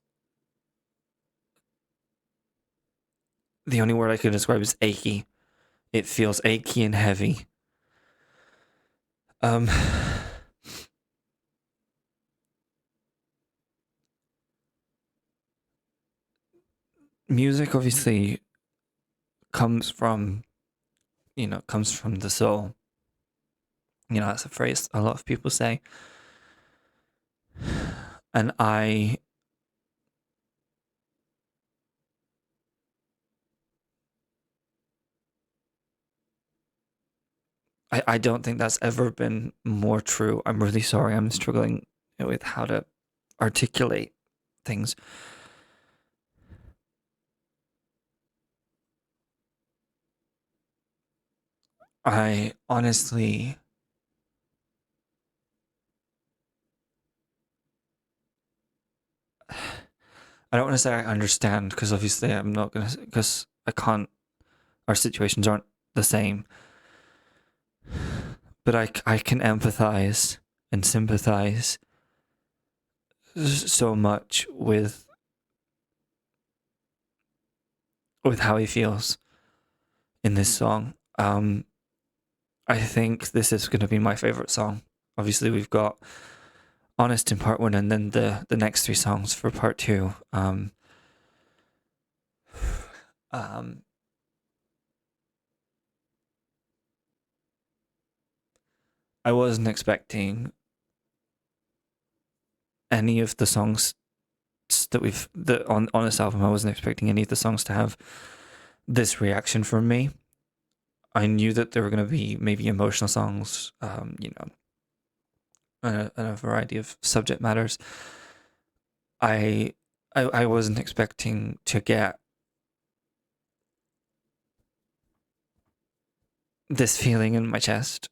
the only word I could describe is achy. It feels achy and heavy. Um, music obviously comes from, comes from the soul. That's a phrase a lot of people say. And I don't think that's ever been more true. I'm really sorry. I'm struggling with how to articulate things. I honestly, I don't want to say I understand, because obviously I'm not going to, because I can't, our situations aren't the same. But I can empathize and sympathize so much with how he feels in this song. I think this is going to be my favorite song. Obviously, we've got Honest in part one, and then the next three songs for part two. Um, I wasn't expecting any of the songs that on this album. I wasn't expecting any of the songs to have this reaction from me. I knew that there were going to be maybe emotional songs, and a variety of subject matters. I wasn't expecting to get this feeling in my chest.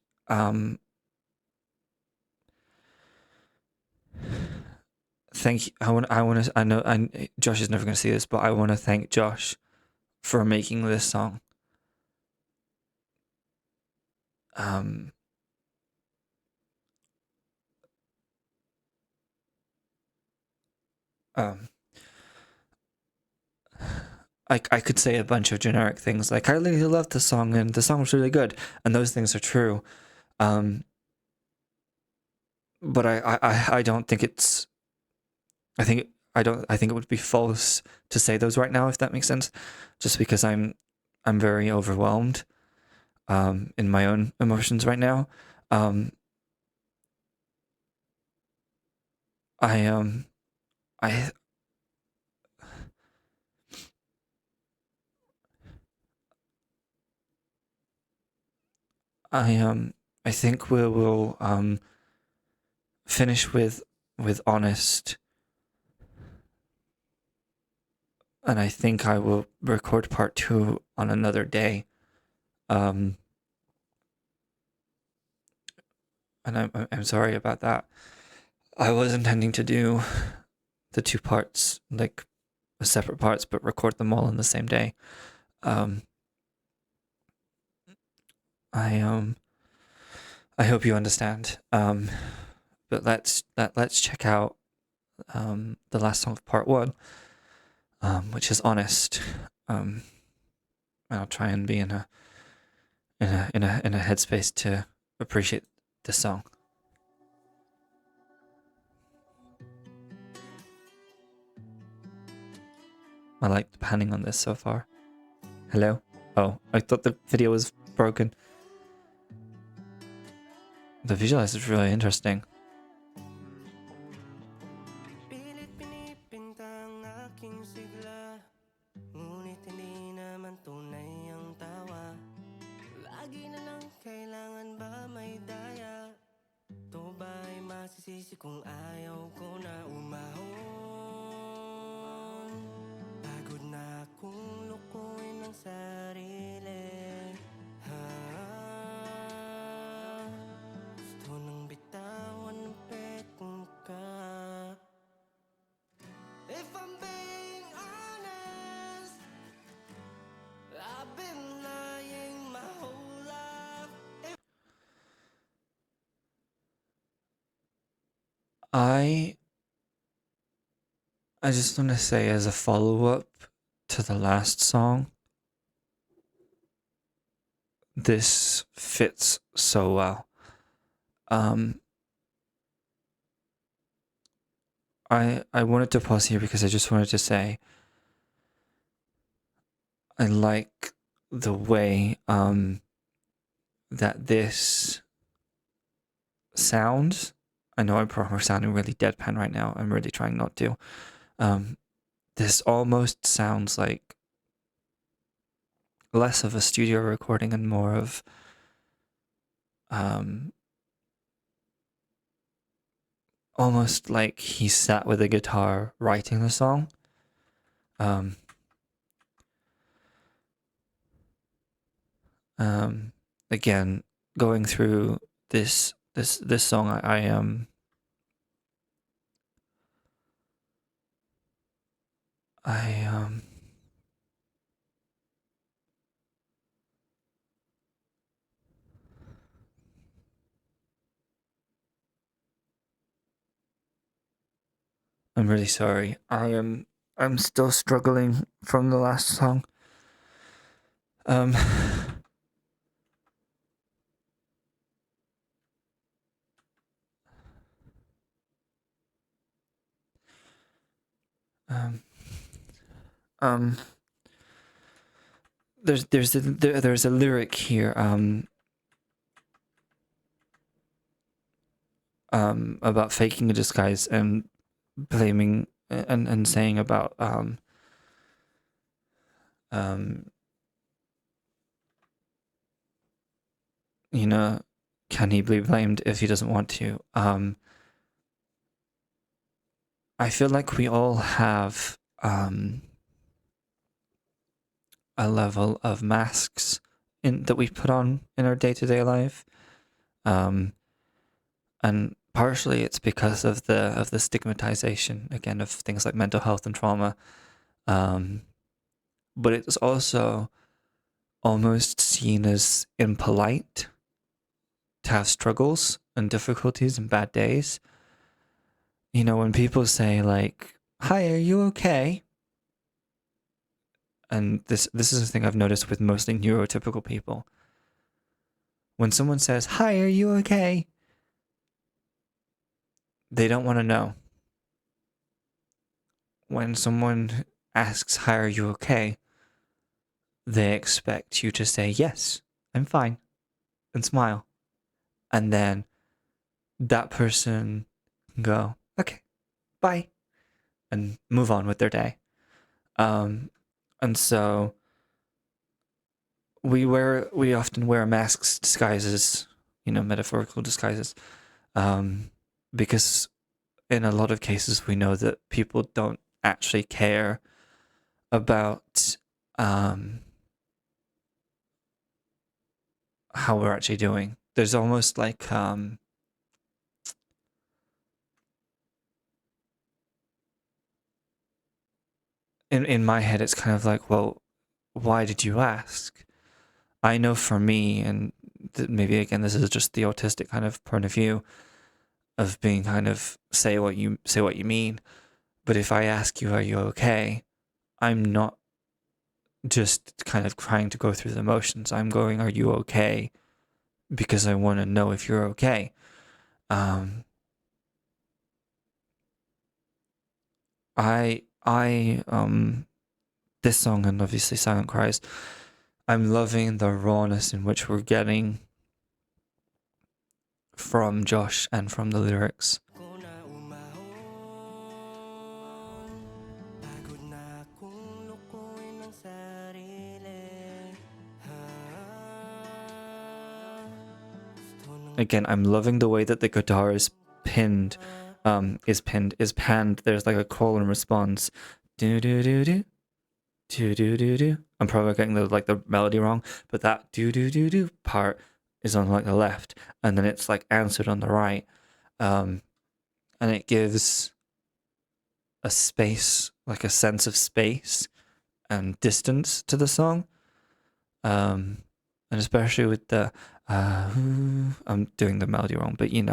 Thank you. I know Josh is never going to see this, but I want to thank Josh for making this song. Um, um, I could say a bunch of generic things like I really love the song and the song was really good, and those things are true. But I don't think it's. I think I don't. I think it would be false to say those right now, if that makes sense. Just because I'm very overwhelmed, in my own emotions right now. Um, I I I think we will finish with Honest, and I think I will record part two on another day. Um, and I'm sorry about that. I was intending to do the two parts like separate parts, but record them all in the same day. Um, I I hope you understand. But let's check out the last song of part one, which is Honest. And I'll try and be in a headspace to appreciate this song. I like the panning on this so far. Hello? Oh, I thought the video was broken. The visualize is really interesting. Pilit pinipinta ang aking sigla, ngunit hindi naman tunay ang tawa. Lagi na lang kailangan ba may daya? To ba ay masisisi kung ayaw ko na umahon? Pagod na akong lukuin ang sarili. Gusto nang bitawan ng petong ka. If I'm being honest, I've been lying my whole life. I just want to say, as a follow-up to the last song, this fits so well. I wanted to pause here because I just wanted to say I like the way that this sounds. I know I'm probably sounding really deadpan right now. I'm really trying not to. This almost sounds like less of a studio recording and more of almost like he sat with a guitar writing the song. Again, going through this song, I'm really sorry. I'm still struggling from the last song. There's a lyric here about faking a disguise and blaming and saying about you know, can he be blamed if he doesn't want to? I feel like we all have a level of masks that we put on in our day-to-day life, and partially it's because of the stigmatization again of things like mental health and trauma, but it's also almost seen as impolite to have struggles and difficulties and bad days. You know, when people say like, "Hi, are you okay?" And this is a thing I've noticed with mostly neurotypical people. When someone says, "Hi, are you okay?" they don't want to know. When someone asks, "Hi, are you okay?" they expect you to say, "Yes, I'm fine," and smile. And then that person can go, "Okay, bye," and move on with their day. And so we often wear masks, disguises, metaphorical disguises, because in a lot of cases we know that people don't actually care about how we're actually doing. There's almost like in my head it's kind of like, well, why did you ask? I know for me, and maybe again this is just the autistic kind of point of view of being kind of say what you mean. But if I ask you, are you okay? I'm not just kind of trying to go through the motions. I'm going, are you okay? Because I want to know if you're okay. This song and obviously Silent Cries, I'm loving the rawness in which we're getting from Josh and from the lyrics. ko na umahon. Pagod na akong lukuin ang sarili. Again, I'm loving the way that the guitar is panned. There's like a call and response. Do do do do. Do do do do. I'm probably getting the melody wrong, but that do do do do part is on like the left, and then it's like answered on the right, and it gives a space, like a sense of space and distance to the song, and especially with the I'm doing the melody wrong, but it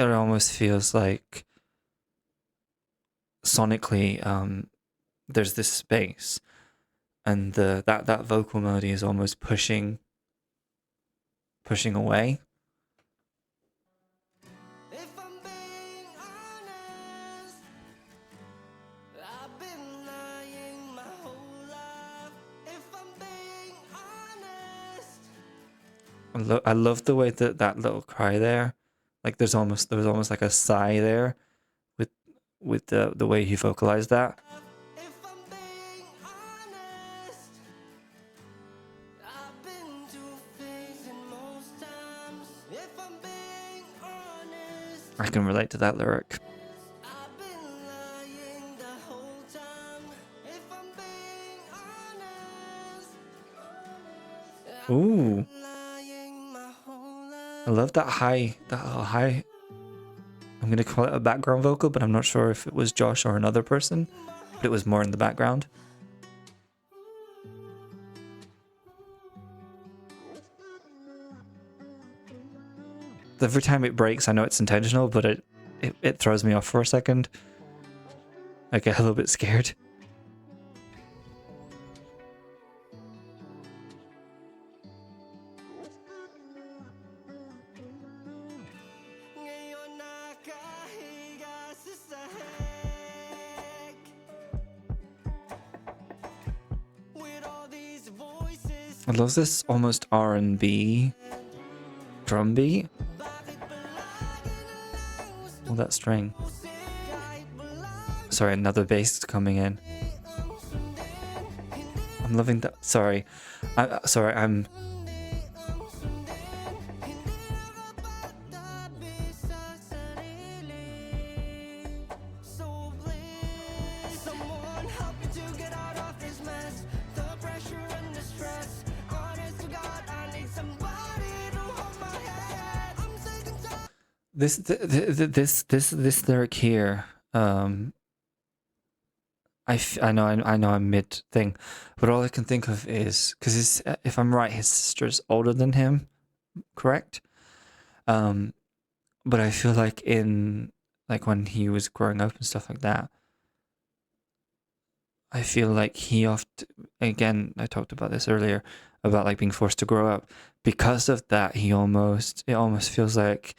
almost feels like sonically there's this space, and that vocal melody is almost pushing away. If I'm being honest, I've been lying my whole life. If I'm being honest, I love the way that little cry there, like there was almost like a sigh there with the way he vocalized that. if I'm being honest, I've been two-faced most times. If I'm being honest, I can relate to that lyric. I've been lying the whole time. If I'm being honest, Ooh, lying my whole life. I love that high. I'm gonna call it a background vocal, but I'm not sure if it was Josh or another person, but it was more in the background. Every time it breaks, I know it's intentional, but it throws me off for a second. I get a little bit scared. Ngayon nakahiga sa sahig. With all these voices, I love this almost R&B drum beat. Oh, that string. Sorry, another bass coming in. I'm loving that. Sorry, I'm. so please, someone help me to get out of this mess. The pressure and the stress. Honest to God, I need somebody to hold my head. I'm sick and tired. This lyric here. I know I'm mid thing, but all I can think of is because if I'm right, his sister's older than him, correct? But I feel like when he was growing up and stuff like that, I feel like again, I talked about this earlier about like being forced to grow up. Because of that, it almost feels like,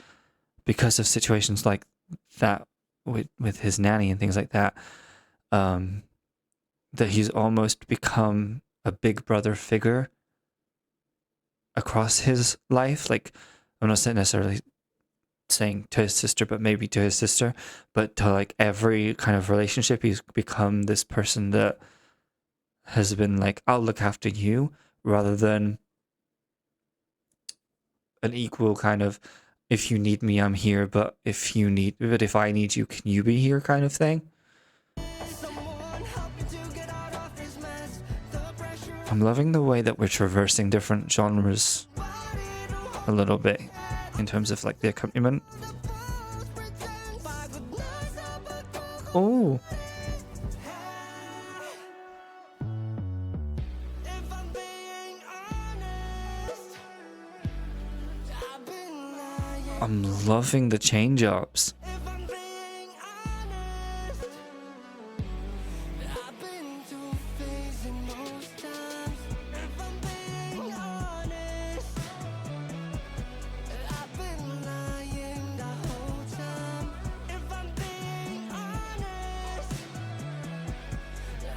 because of situations like that with his nanny and things like that, that he's almost become a big brother figure across his life. Like, I'm not necessarily saying to his sister, but maybe to his sister, but to like every kind of relationship, he's become this person that has been like, I'll look after you, rather than an equal kind of, if you need me, I'm here, but if I need you, can you be here kind of thing. Someone help me to get out of this mess. The pressure I'm loving the way that we're traversing different genres a little bit in terms of like the accompaniment. Oh, if I'm being honest, I've been lying. I'm loving the change ups. If I'm being honest, I've been two-faced most times. If I'm being honest, I've been lying the whole time. If I'm being honest,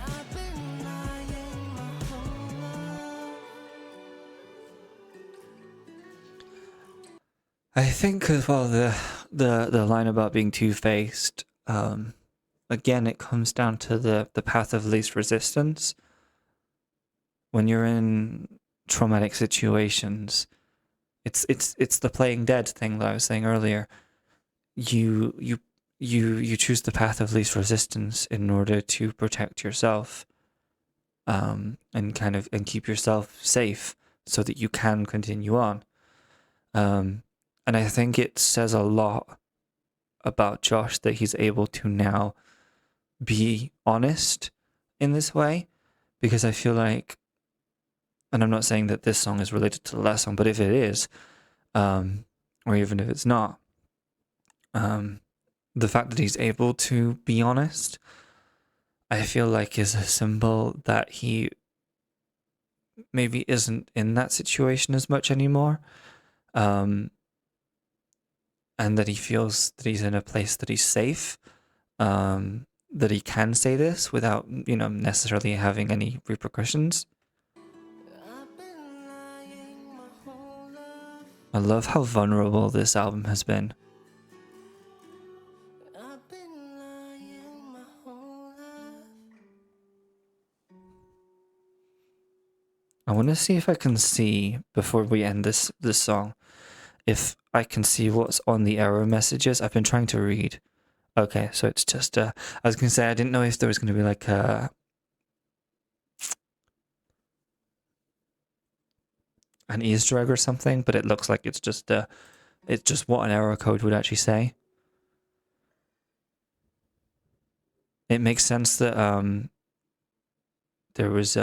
I've been lying my whole life. I think as well the line about being two-faced, again, it comes down to the path of least resistance. When you're in traumatic situations, it's the playing dead thing that I was saying earlier. You you you choose the path of least resistance in order to protect yourself, and kind of and keep yourself safe so that you can continue on. Um, and I think it says a lot about Josh that he's able to now be honest in this way, because I feel like, and I'm not saying that this song is related to the last song, but if it is, or even if it's not, the fact that he's able to be honest, I feel like is a symbol that he maybe isn't in that situation as much anymore. Um, and that he feels that he's in a place that he's safe, that he can say this without, necessarily having any repercussions. I've been lying my whole life. I love how vulnerable this album has been. I've been lying my whole life. I want to see if I can see, before we end this song, if I can see what's on the error messages. I've been trying to read. Okay, so it's just I was gonna say I didn't know if there was gonna be like an Easter egg or something, but it looks like it's just what an error code would actually say. It makes sense that there was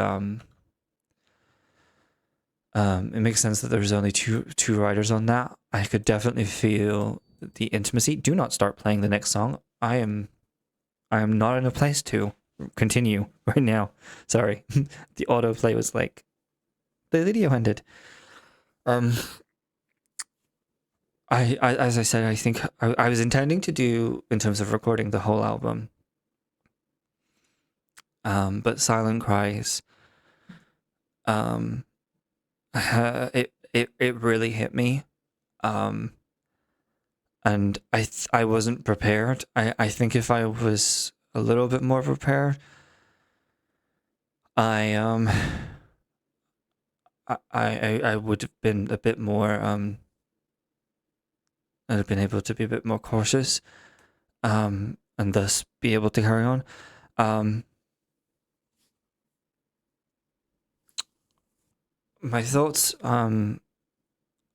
it makes sense that there's only two writers on that. I could definitely feel the intimacy. Do not start playing the next song. I am not in a place to continue right now. Sorry. The autoplay was like the video ended. As I said, I think I was intending to do, in terms of recording, the whole album. But Silent Cries, it really hit me. And I wasn't prepared. I think if I was a little bit more prepared, I I would have been a bit more I'd have been able to be a bit more cautious, and thus be able to carry on. My thoughts on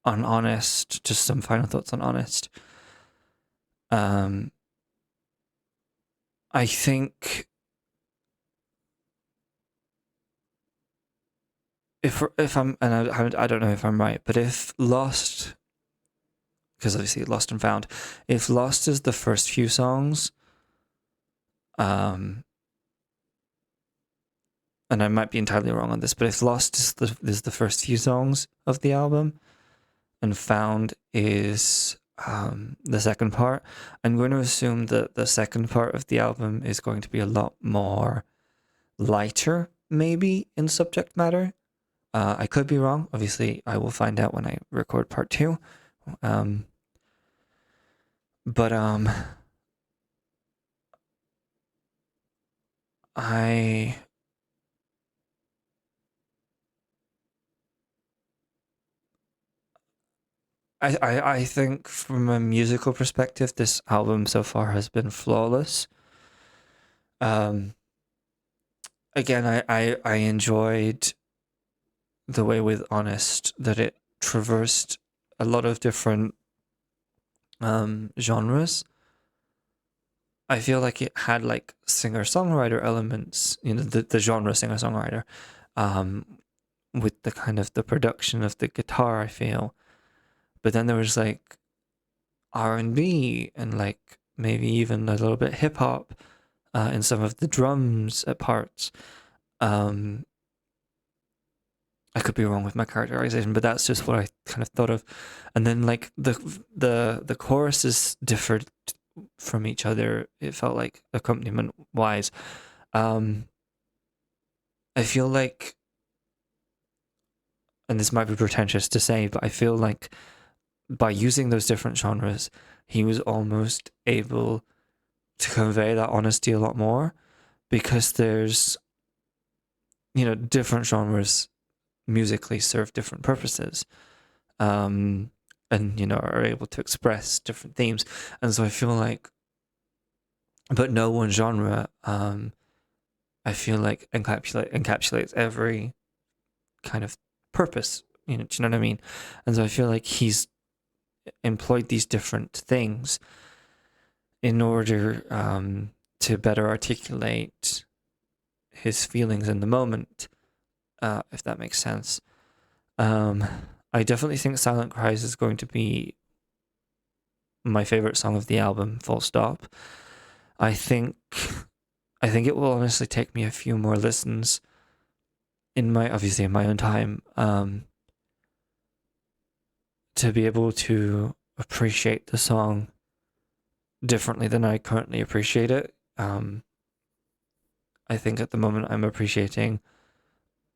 Honest, just some final thoughts on Honest. I think if I'm, and I don't know if I'm right, but if Lost, because obviously Lost and Found, if Lost is the first few songs, and I might be entirely wrong on this, but if Lost is the first few songs of the album, and Found is the second part, I'm going to assume that the second part of the album is going to be a lot more lighter, maybe, in subject matter. I could be wrong. Obviously, I will find out when I record part 2. But I I think from a musical perspective, this album so far has been flawless. Again, I enjoyed the way with Honest that it traversed a lot of different genres. I feel like it had like singer-songwriter elements, the genre singer-songwriter, with the kind of the production of the guitar, I feel. But then there was like R&B and like maybe even a little bit hip hop in some of the drums at parts. I could be wrong with my characterization, but that's just what I kind of thought of. And then like the choruses differed from each other. It felt like accompaniment wise. I feel like, and this might be pretentious to say, but I feel like by using those different genres, he was almost able to convey that honesty a lot more, because there's, different genres musically serve different purposes, and are able to express different themes. And so I feel like, but no one genre, I feel like encapsulates every kind of purpose. Do you know what I mean? And so I feel like he's employed these different things in order to better articulate his feelings in the moment, if that makes sense. I definitely think Silent Cries is going to be my favorite song of the album, full stop. I think it will honestly take me a few more listens in my own time, to be able to appreciate the song differently than I currently appreciate it. I think at the moment I'm appreciating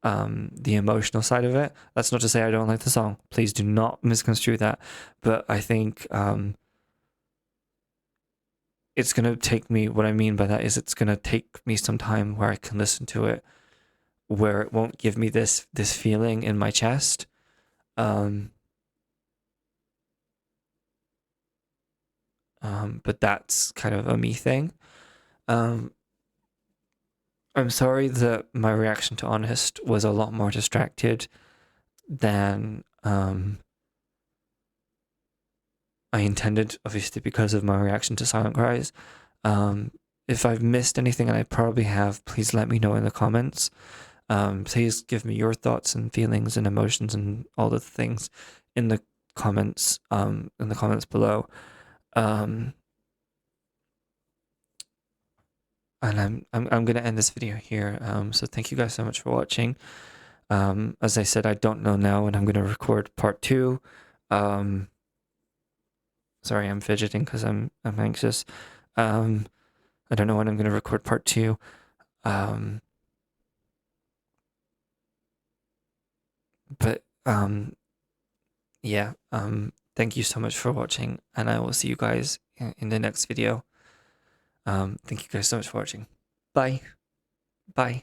the emotional side of it. That's not to say I don't like the song. Please do not misconstrue that. But I think it's going to take me, what I mean by that is it's going to take me some time where I can listen to it, where it won't give me this feeling in my chest. But that's kind of a me thing. I'm sorry that my reaction to Honest was a lot more distracted than I intended, obviously, because of my reaction to Silent Cries. If I've missed anything, and I probably have, please let me know in the comments. Please give me your thoughts and feelings and emotions and all the things in the comments below. And I'm gonna end this video here. So thank you guys so much for watching. As I said, I don't know now when I'm gonna record part 2. Sorry, I'm fidgeting because I'm anxious. I don't know when I'm gonna record part 2. But yeah. Thank you so much for watching, and I will see you guys in the next video. Thank you guys so much for watching. Bye. Bye.